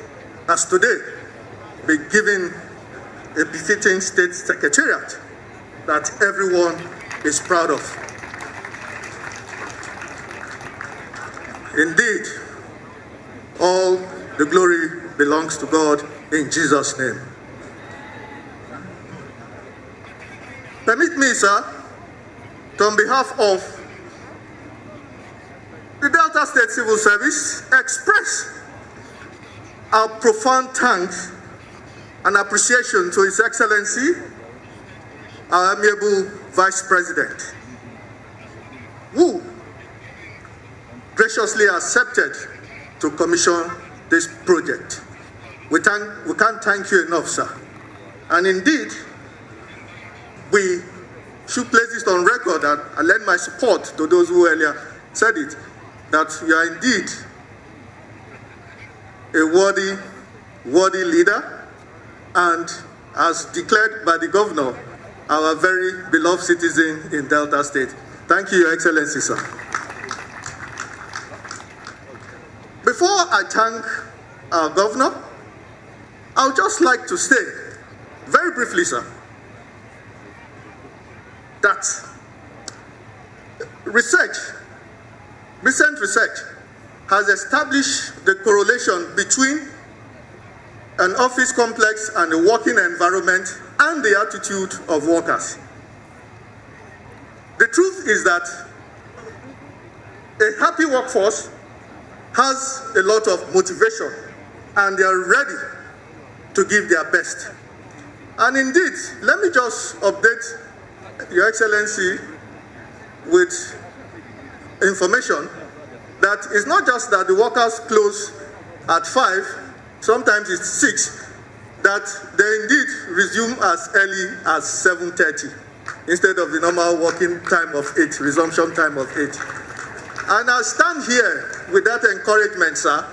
has today been given a befitting state secretariat that everyone is proud of. Indeed, all the glory belongs to God in Jesus' name. Permit me, sir, to, on behalf of the Delta State Civil Service, express our profound thanks and appreciation to His Excellency, our amiable Vice President, who graciously accepted to commission this project. We can't thank you enough, sir. And indeed, we should place this on record, and I lend my support to those who earlier said it, that you are indeed a worthy leader, and as declared by the governor, our very beloved citizen in Delta State. Thank you, Your Excellency, sir. Before I thank our governor, I would just like to say, very briefly, sir, that recent research has established the correlation between an office complex and the working environment and the attitude of workers. The truth is that a happy workforce has a lot of motivation and they are ready to give their best. And indeed, let me just update Your Excellency with information that it's not just that the workers close at 5, sometimes it's 6, that they indeed resume as early as 7:30 instead of the normal working time of 8, resumption time of 8. And I stand here with that encouragement, sir,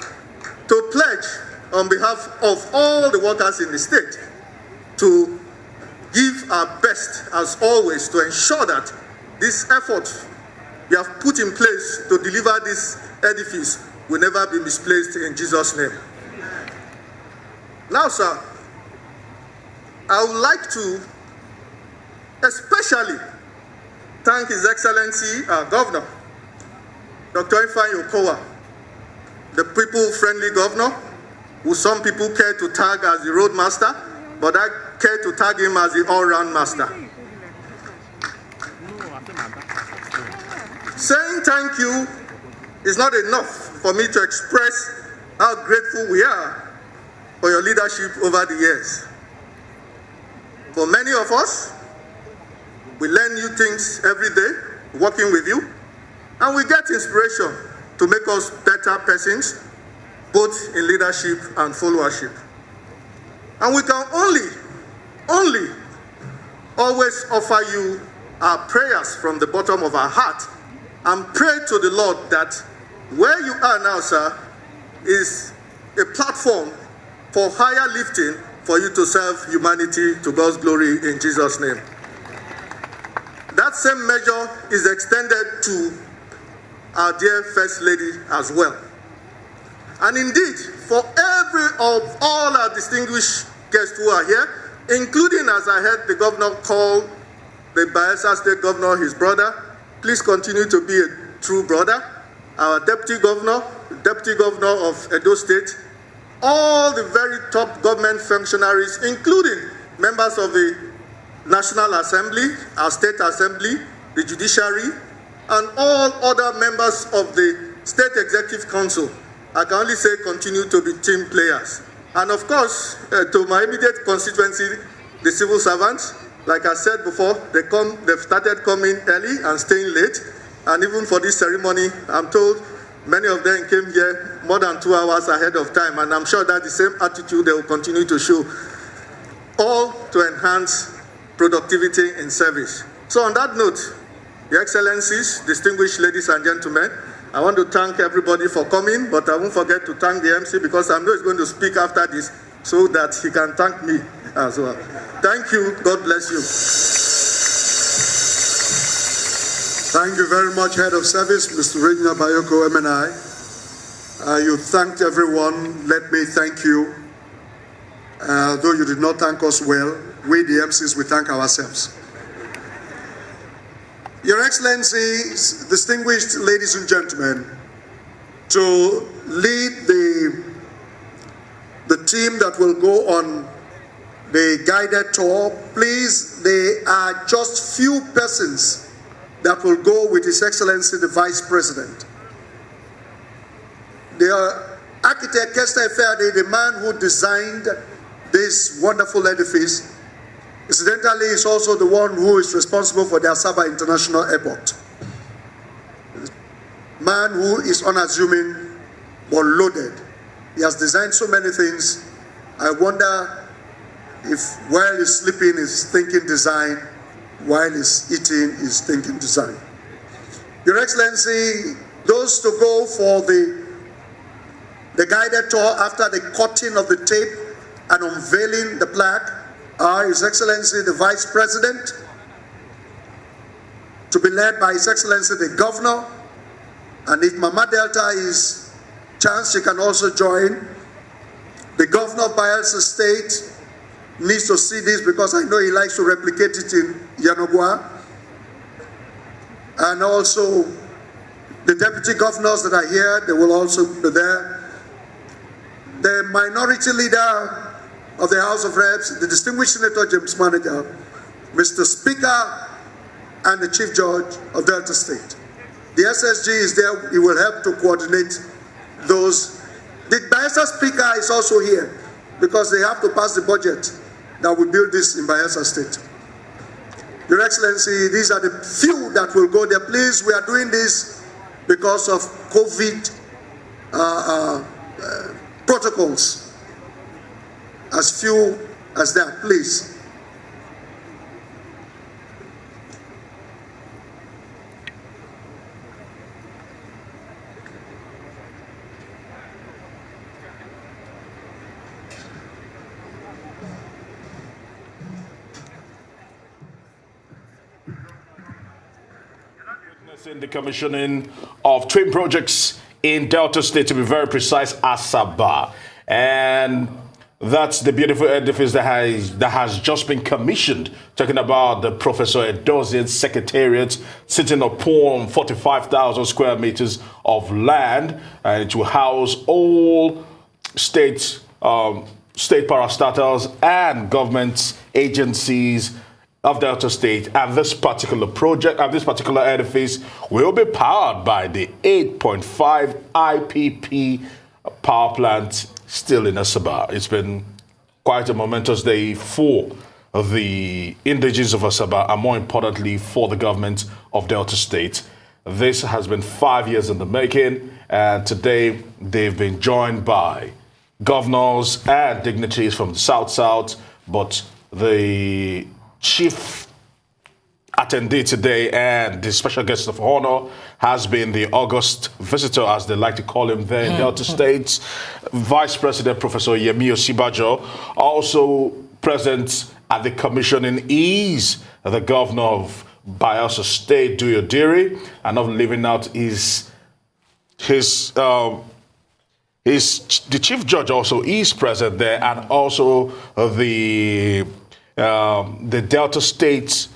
to pledge on behalf of all the workers in the state to give our best, as always, to ensure that this effort we have put in place to deliver this edifice will never be misplaced in Jesus' name. Now, sir, I would like to especially thank His Excellency, our Governor, Dr. Ifeanyi Okowa, the people-friendly governor, who some people care to tag as the roadmaster, but I care to tag him as the all-round master. Saying thank you is not enough for me to express how grateful we are for your leadership over the years. For many of us, we learn new things every day working with you, and we get inspiration to make us better persons, both in leadership and followership. And we can only always offer you our prayers from the bottom of our heart and pray to the Lord that where you are now, sir, is a platform for higher lifting for you to serve humanity to God's glory in Jesus' name. That same measure is extended to our dear First Lady as well. And indeed, for all our distinguished guests who are here, including, as I heard the governor call the Bayelsa State Governor his brother, please continue to be a true brother. Our Deputy Governor of Edo State, all the very top government functionaries, including members of the National Assembly, our State Assembly, the Judiciary, and all other members of the State Executive Council, I can only say continue to be team players. And of course, to my immediate constituency, the civil servants, like I said before, they've started coming early and staying late. And even for this ceremony, I'm told many of them came here more than 2 hours ahead of time. And I'm sure that the same attitude they will continue to show, all to enhance productivity in service. So on that note, Your Excellencies, distinguished ladies and gentlemen, I want to thank everybody for coming, but I won't forget to thank the MC because I know he's going to speak after this so that he can thank me as well. Thank you. God bless you. Thank you very much, Head of Service, Mr. Regina Bayoko MNI. You thanked everyone. Let me thank you. Though you did not thank us well, we the MCs, we thank ourselves. Your Excellencies, distinguished ladies and gentlemen, to lead the team that will go on the guided tour, please, there are just few persons that will go with His Excellency the Vice President. The architect Kester Efeade, the man who designed this wonderful edifice, incidentally is also the one who is responsible for the Asaba International Airport. Man who is unassuming but loaded. He has designed so many things. I wonder if while he's sleeping he's thinking design, while he's eating he's thinking design. Your Excellency, those to go for the guided tour after the cutting of the tape and unveiling the plaque are His Excellency the Vice President, to be led by His Excellency the Governor, and if Mama Delta is chance, she can also join. The Governor of Bayelsa State needs to see this because I know he likes to replicate it in Yanagwa. And also the Deputy Governors that are here, they will also be there. The Minority Leader of the House of Reps, the distinguished Senator James Manager, Mr. Speaker, and the Chief Judge of Delta State. The SSG is there, he will help to coordinate those. The Bayelsa Speaker is also here because they have to pass the budget that will build this in Bayelsa State. Your Excellency, these are the few that will go there. Please, we are doing this because of COVID protocols. As few as that, please. Witnessing the commissioning of twin projects in Delta State, to be very precise, Asaba. And that's the beautiful edifice that has just been commissioned. Talking about the Professor Edozian Secretariat, sitting upon 45,000 square meters of land, and it will house all state parastatals and government agencies of Delta State. And this particular project, and this particular edifice, will be powered by the 8.5 IPP power plant still in Asaba. It's been quite a momentous day for the indigenes of Asaba and more importantly for the government of Delta State. This has been 5 years in the making, and today they've been joined by governors and dignitaries from the South, but the chief attendee today and the special guest of honor has been the August visitor, as they like to call him there in Delta State, Vice President Professor Yemi Osibajo. Also present at the commissioning is the Governor of Bayelsa State, Duyodiri, and not leaving out the Chief Judge also is present there, and also the Delta State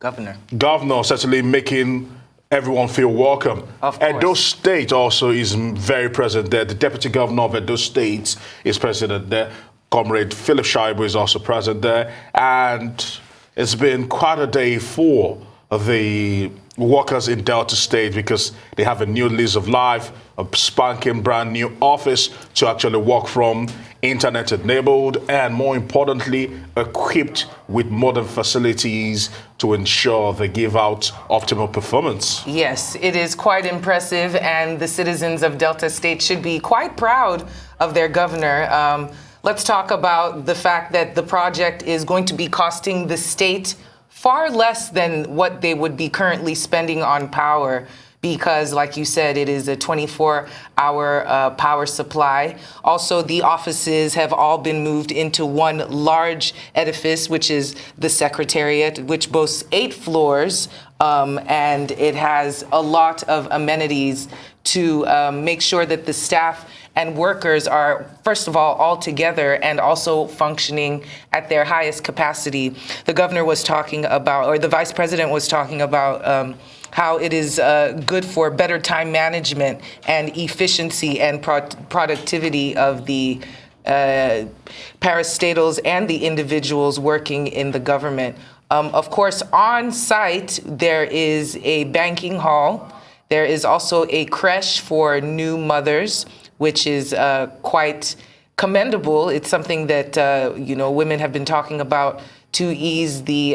Governor certainly making everyone feel welcome. Edo State also is very present there. The Deputy Governor of Edo State is present there. Comrade Philip Shaibu is also present there. And it's been quite a day for the workers in Delta State because they have a new lease of life, a spanking brand new office to actually work from, internet enabled, and more importantly, equipped with modern facilities to ensure they give out optimal performance. Yes, it is quite impressive, and the citizens of Delta State should be quite proud of their governor. Let's talk about the fact that the project is going to be costing the state far less than what they would be currently spending on power, because, like you said, it is a 24-hour power supply. Also, the offices have all been moved into one large edifice, which is the Secretariat, which boasts 8 floors, and it has a lot of amenities to make sure that the staff and workers are, first of all together and also functioning at their highest capacity. The governor was talking about, or the vice president was talking about, how it is good for better time management and efficiency and productivity of the parastatals and the individuals working in the government. Of course, on site, there is a banking hall. There is also a creche for new mothers, which is quite commendable. It's something that, women have been talking about to ease the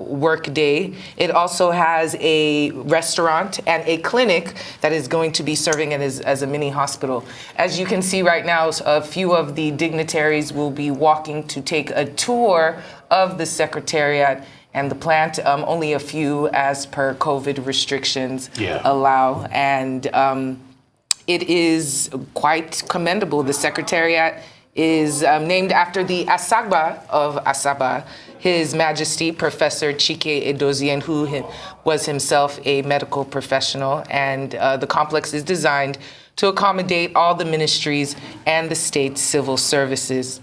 work day. It also has a restaurant and a clinic that is going to be serving as a mini hospital. As you can see right now, a few of the dignitaries will be walking to take a tour of the Secretariat and the plant. Only a few as per COVID restrictions allow. And it is quite commendable. The Secretariat is named after the Asagba of Asaba, His Majesty Professor Chike Edozien, who was himself a medical professional. And the complex is designed to accommodate all the ministries and the state's civil services.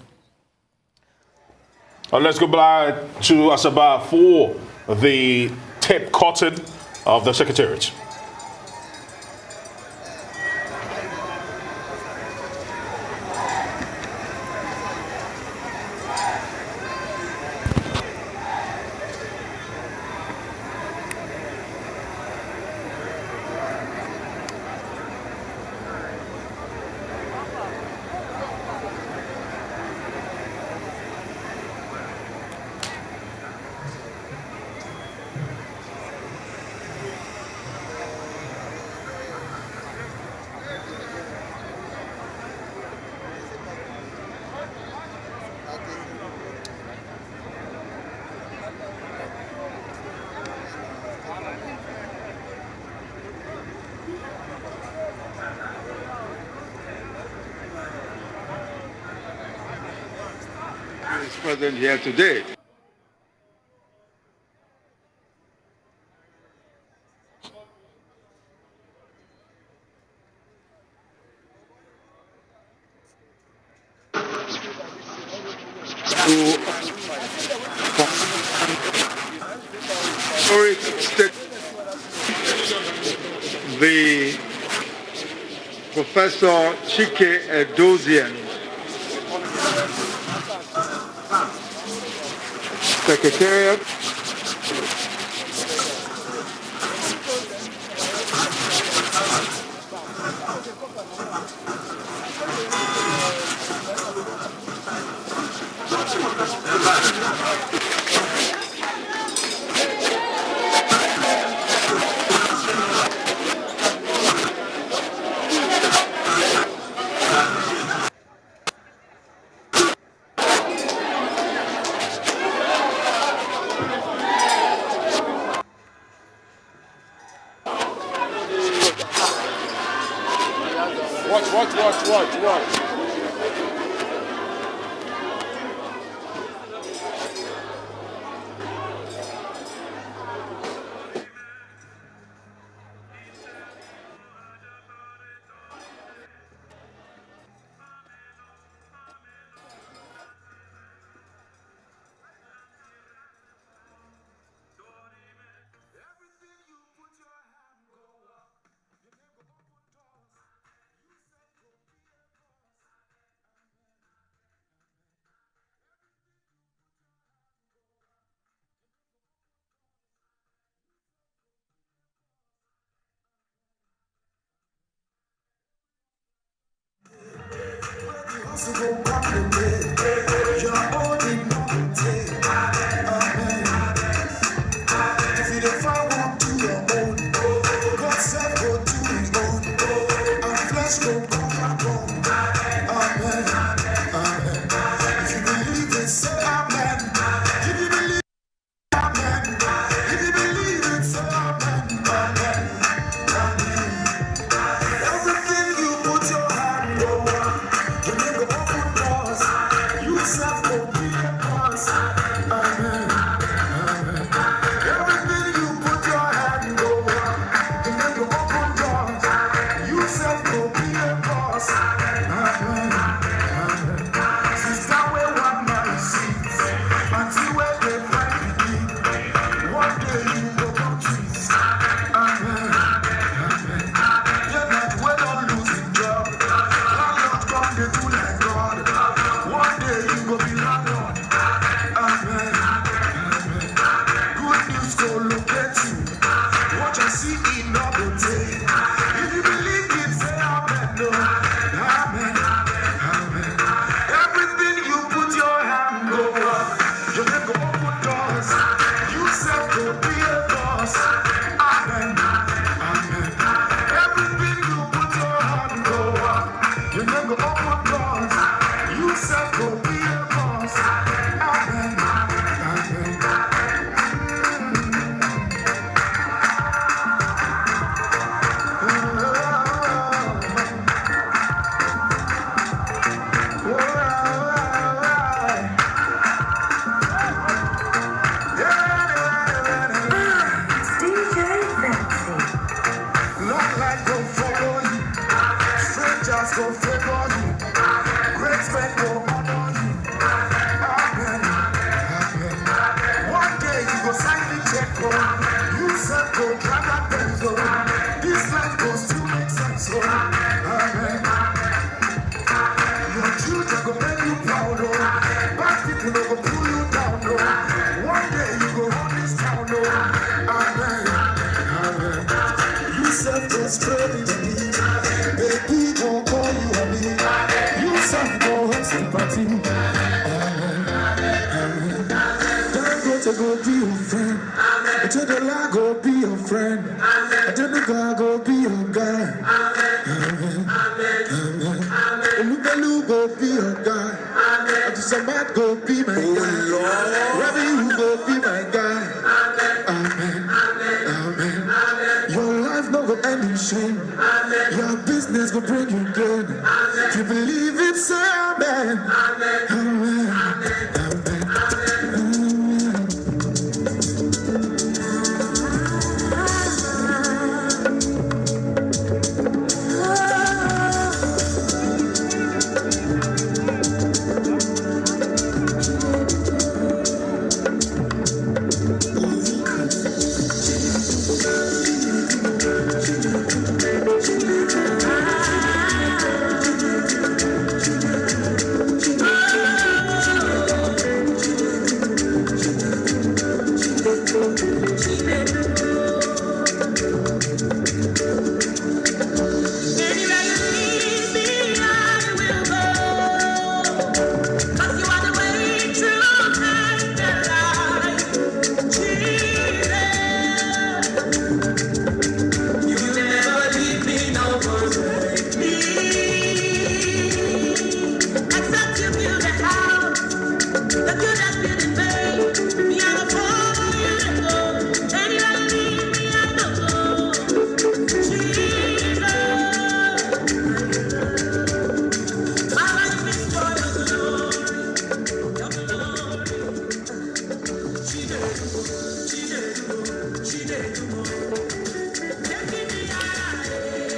Let's go back to Asaba for the tape cutting of the Secretariat. Is present here today. The Professor Chike Edozien, Secretariat, Watch.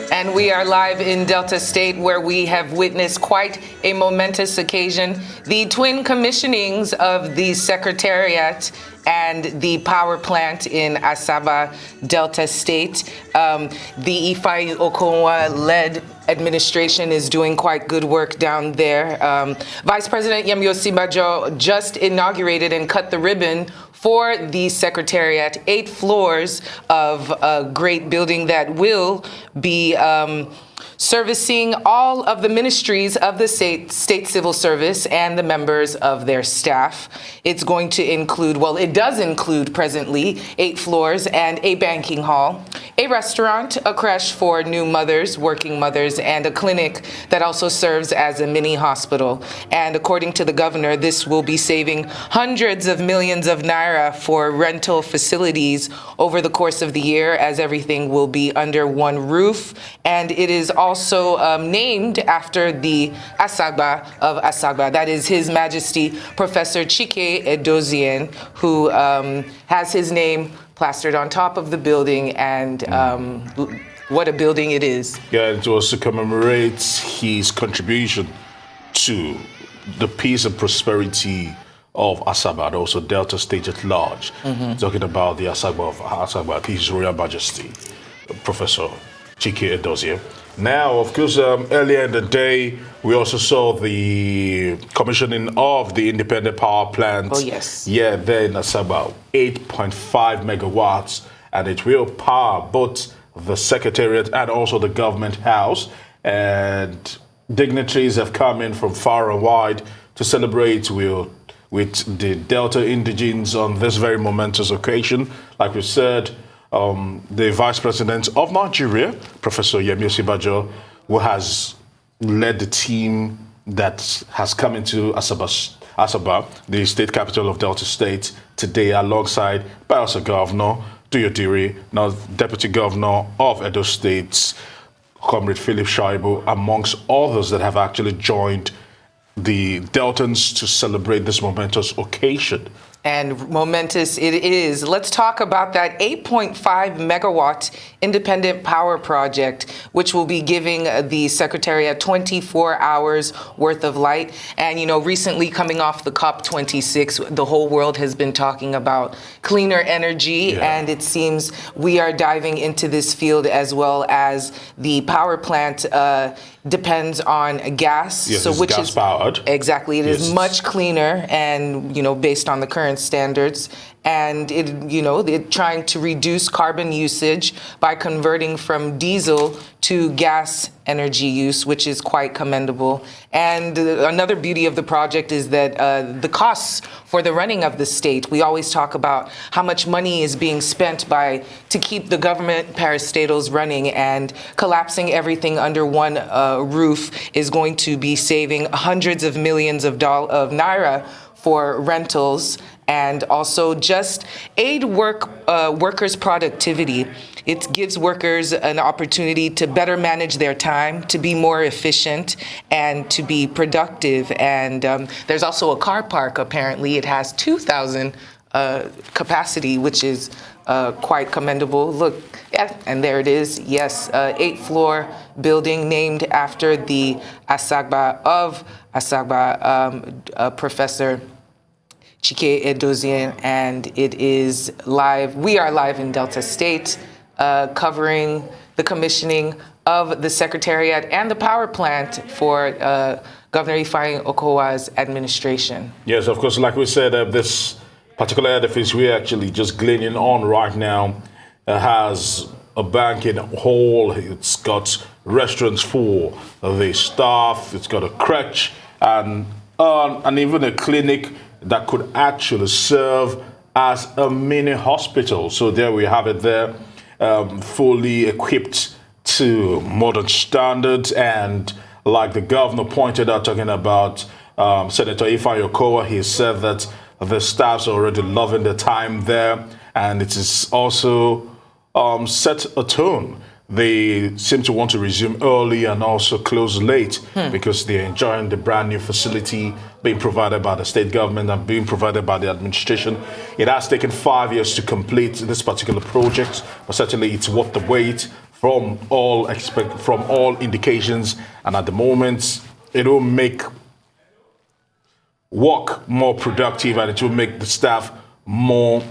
And we are live in Delta State, where we have witnessed quite a momentous occasion, the twin commissionings of the Secretariat and the power plant in Asaba, Delta State. The Ifeanyi Okonwa-led administration is doing quite good work down there. Vice President Yemi Osinbajo just inaugurated and cut the ribbon for the Secretariat, 8 floors of a great building that will be servicing all of the ministries of the state civil service and the members of their staff. It's going to include, well, it does include presently 8 floors and a banking hall, a restaurant, a creche for new mothers, working mothers, and a clinic that also serves as a mini hospital. And according to the governor, this will be saving hundreds of millions of naira for rental facilities over the course of the year, as everything will be under one roof. And it is also named after the Asagba of Asaba. That is His Majesty Professor Chike Edozien, who has his name plastered on top of the building, and what a building it is. Yeah, it was to commemorate his contribution to the peace and prosperity of Asaba and also Delta State at large. Talking about the Asagba of Asaba, His Royal Majesty, Professor Chike Edozien. Now, of course, earlier in the day, we also saw the commissioning of the independent power plant. Oh, yes. Yeah, there in Asagba, 8.5 megawatts, and it will power both the Secretariat and also the government house. And dignitaries have come in from far and wide to celebrate with the Delta indigenes on this very momentous occasion. Like we said, the Vice President of Nigeria, Professor Yemi Osinbajo, who has led the team that has come into Asaba, the state capital of Delta State, today alongside by also Governor Duyodiri, now Deputy Governor of Edo State, Comrade Philip Shaibu, amongst others that have actually joined the Deltans to celebrate this momentous occasion. And momentous it is. Let's talk about that 8.5 megawatt independent power project, which will be giving the Secretariat 24 hours worth of light. And, you know, recently coming off the COP26, the whole world has been talking about cleaner energy. And it seems we are diving into this field as well, as the power plant depends on gas. Yes, so which gas is powered. Exactly. It is much cleaner and, you know, based on the current standards. And it, you know, they're trying to reduce carbon usage by converting from diesel to gas energy use, which is quite commendable. And another beauty of the project is that the costs for the running of the state, we always talk about how much money is being spent to keep the government parastatals running, and collapsing everything under one roof is going to be saving hundreds of millions of naira for rentals, and also just aid workers' productivity. It gives workers an opportunity to better manage their time, to be more efficient, and to be productive. And there's also a car park, apparently. It has 2,000 capacity, which is quite commendable. Look, and there it is. Yes, 8-floor building named after the Asagba of Asaba, Professor Chike Edozien, and it is live. We are live in Delta State, covering the commissioning of the Secretariat and the power plant for Governor Ifeanyi Okowa's administration. Yes, of course, like we said, this particular edifice we're actually just gleaning on right now has a banquet hall. It's got restaurants for the staff. It's got a creche and even a clinic that could actually serve as a mini hospital. So there we have it there, fully equipped to modern standards. And like the governor pointed out, talking about Senator Ifeanyi Okowa, he said that the staff's already loving the time there, and it is also set a tone. They seem to want to resume early and also close late because they're enjoying the brand new facility being provided by the state government and being provided by the administration. It has taken 5 years to complete this particular project, but certainly it's worth the wait from all indications. And at the moment, it will make work more productive, and it will make the staff more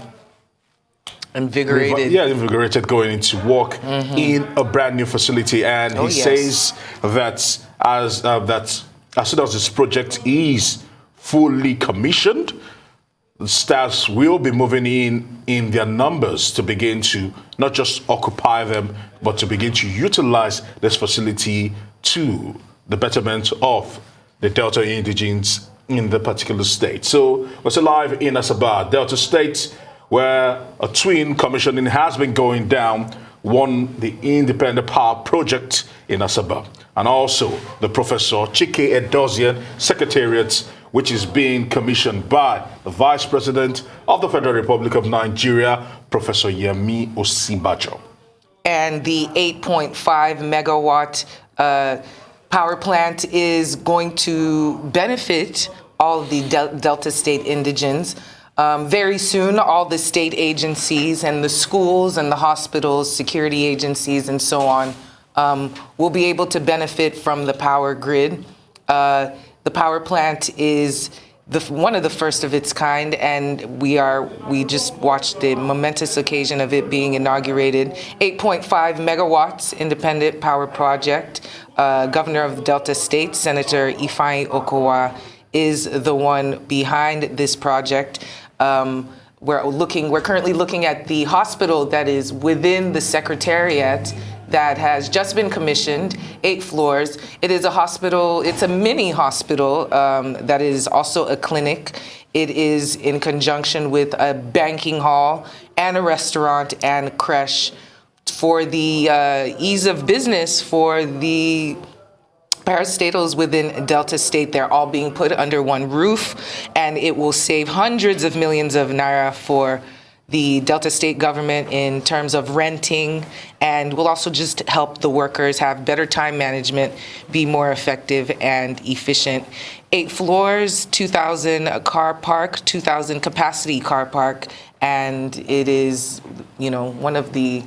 invigorated. Invigorated going into work in a brand new facility. And he says that as soon as this project is fully commissioned, staffs will be moving in their numbers to begin to not just occupy them, but to begin to utilize this facility to the betterment of the Delta indigenes in the particular state. So we're still live in Asagba, Delta State, where a twin commissioning has been going down, one the Independent Power Project in Asagba, and also the Professor Chike Edozie Secretariat, which is being commissioned by the Vice President of the Federal Republic of Nigeria, Professor Yemi Osinbajo. And the 8.5 megawatt power plant is going to benefit all of the Delta State indigenes. Very soon, all the state agencies and the schools and the hospitals, security agencies, and so on will be able to benefit from the power grid. The power plant is one of the first of its kind, and we just watched the momentous occasion of it being inaugurated. 8.5 megawatts Independent Power Project. Governor of Delta State, Senator Ifeanyi Okowa, is the one behind this project. We're currently looking at the hospital that is within the Secretariat that has just been commissioned, 8 floors. It is a hospital, it's a mini hospital that is also a clinic. It is in conjunction with a banking hall and a restaurant and creche for the ease of business for the parastatals within Delta State. They're all being put under one roof, and it will save hundreds of millions of naira for the Delta State government in terms of renting, and will also just help the workers have better time management, be more effective and efficient. 8 floors, 2,000 car park, 2,000 capacity car park, and it is, one of the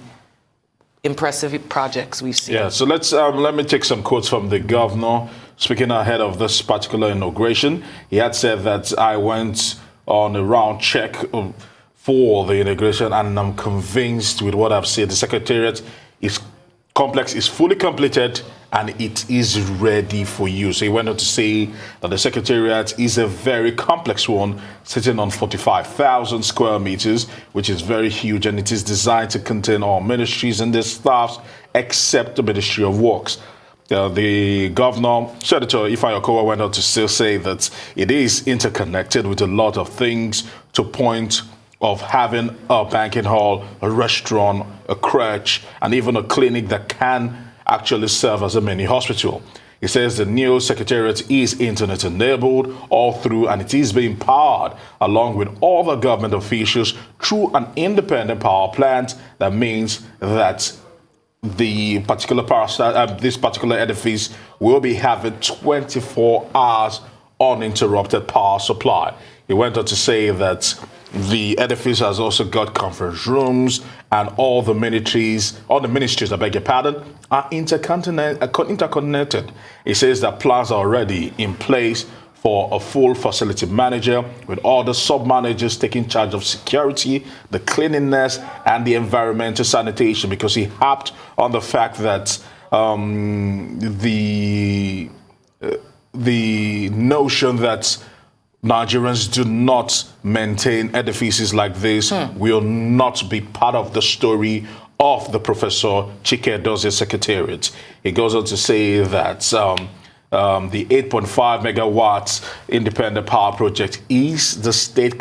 impressive projects we've seen. Yeah, so let me take some quotes from the governor speaking ahead of this particular inauguration. He had said that I went on a round check for the inauguration, and I'm convinced with what I've said. The Secretariat complex is fully completed and it is ready for use. So he went on to say that the Secretariat is a very complex one, sitting on 45,000 square meters, which is very huge, and it is designed to contain all ministries and their staffs except the Ministry of Works. The governor, Senator Ifeanyi Okowa, went on to still say that it is interconnected with a lot of things, to point of having a banking hall, a restaurant, a creche, and even a clinic that can actually serve as a mini hospital. He says the new Secretariat is internet enabled all through, and it is being powered along with all the government officials through an independent power plant. That means that the particular this particular edifice will be having 24 hours uninterrupted power supply. He went on to say that the edifice has also got conference rooms, and all the ministries, I beg your pardon, are interconnected. He says that plans are already in place for a full facility manager, with all the sub-managers taking charge of security, the cleanliness, and the environmental sanitation, because he harped on the fact that the notion that Nigerians do not maintain edifices like this will not be part of the story of the Professor Chike Edozie Secretariat. He goes on to say that the 8.5 megawatts Independent Power Project is in the state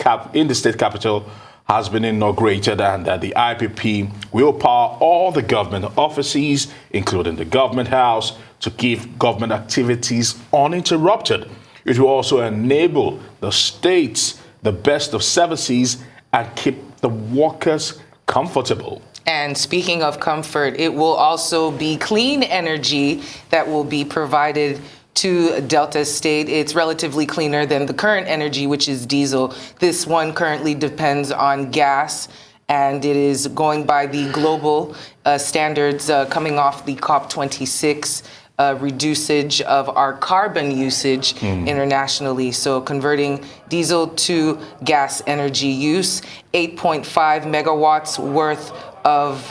capital has been inaugurated, and that the IPP will power all the government offices, including the government house, to keep government activities uninterrupted. It will also enable the states the best of services and keep the workers comfortable. And speaking of comfort, it will also be clean energy that will be provided to Delta State. It's relatively cleaner than the current energy, which is diesel. This one currently depends on gas, and it is going by the global standards coming off the COP26 reducage of our carbon usage internationally. So converting diesel to gas energy use, 8.5 megawatts worth of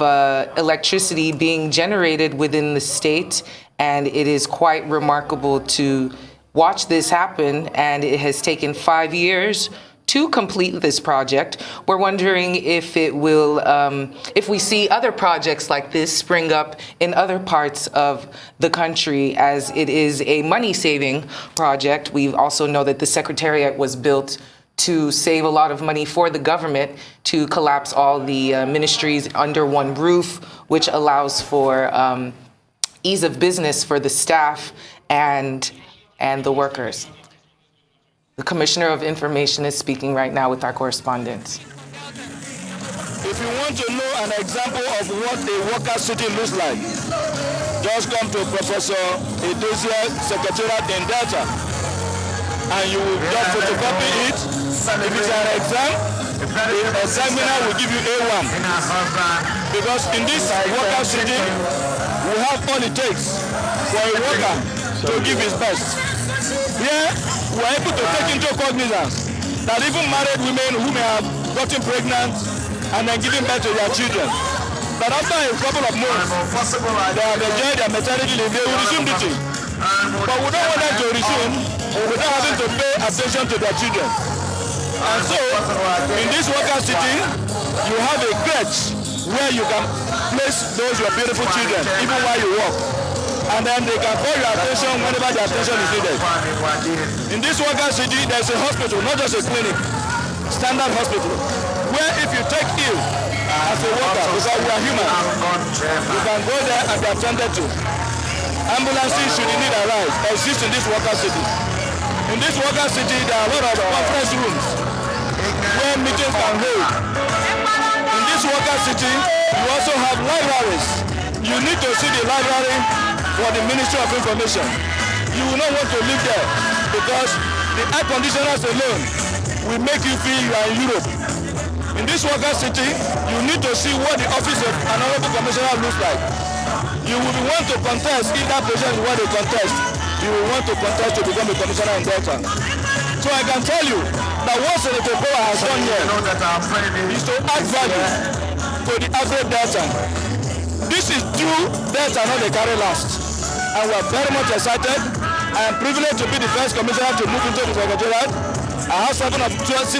electricity being generated within the state. And it is quite remarkable to watch this happen. And it has taken 5 years to complete this project. We're wondering if it will, if we see other projects like this spring up in other parts of the country, as it is a money-saving project. We also know that the Secretariat was built to save a lot of money for the government, to collapse all the ministries under one roof, which allows for ease of business for the staff and the workers. The Commissioner of Information is speaking right now with our correspondent. If you want to know an example of what a worker city looks like, just come to Professor Edozia's Secretariat in Delta, and you will just photocopy it. If it's an exam, the examiner will give you A1. Because in this worker city, we have all it takes for a worker to give his best. Here, we are able to take into cognizance that even married women who may have gotten pregnant and then giving birth to their children, that after a couple of months, they have enjoyed their maternity leave, they will resume duty. But we don't want them to resume without having to pay attention to their children. And so, in this worker city, you have a creche where you can place those your beautiful children, even while you work. And then they can call your attention whenever the attention is needed. In this worker city, there's a hospital, not just a clinic, standard hospital, where if you take ill as a worker, because we are human, you can go there and be attended to. Ambulances, should you need a ride, exist in this worker city. In this worker city, there are a lot of conference rooms where meetings can hold. In this worker city, you also have libraries. You need to see the library for the Ministry of Information. You will not want to live there because the air conditioners alone will make you feel you are in Europe. In this worker city, you need to see what the office of an honorable commissioner looks like. You will want to contest if that position is what they contest. You will want to contest to become a commissioner in Delta. So I can tell you that what Senator Power has done here is to add value to the average Delta. This is true Delta, not the carry last. And we are very much excited. I am privileged to be the first commissioner to move into the Secretariat. I have 6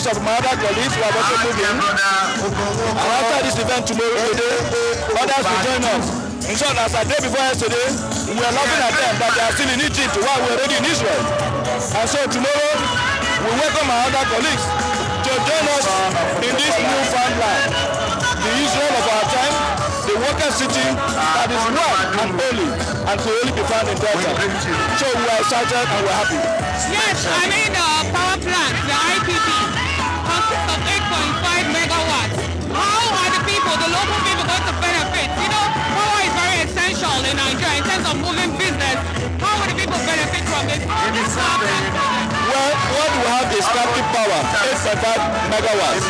of my other colleagues who have also moved in. And after this event today, others will join us. In short, as I did before yesterday, we are laughing at them that they are still in Egypt while we are already in Israel. And so tomorrow, we welcome our other colleagues to join us in this new farmland, the Israel of our time, the worker city that is one and only and to only be found in Delta. So we are excited and we are happy. Yes, I mean power plant, the IPP, consists of 8.5 megawatts. How are the people, the local people, going to benefit? You know, power is very essential in Nigeria in terms of moving business. How will the people benefit from this? Well, what we have is captive power, 8.5 megawatts.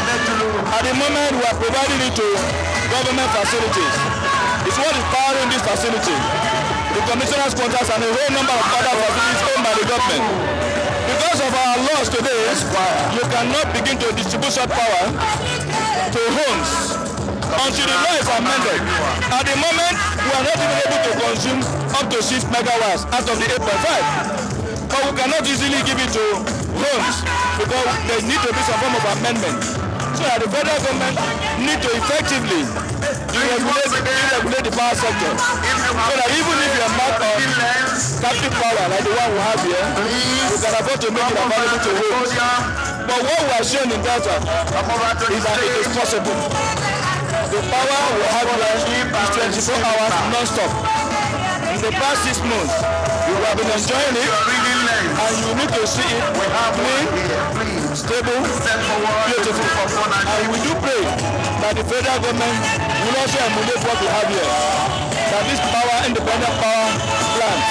At the moment, we are providing it to government facilities. It's what is powering this facility. The commissioner's quarters and a whole number of other facilities owned by the government. Because of our laws today, you cannot begin to distribute such power to homes until the law is amended. At the moment, we are not even able to consume up to 6 megawatts out of the 8.5. But we cannot easily give it to homes because there need to be some form of amendment. So that the federal government need to effectively deregulate the power sector. So that even if you are marked on captive power like the one we have here, we can afford to make it available to homes. But what we are showing in Delta is that it is possible. The power we have here is 24 hours non-stop. In the past 6 months, we have been enjoying it, and you need to see it clean, stable, beautiful. And we do pray that the federal government will also emulate what we have here, that this power, independent power plants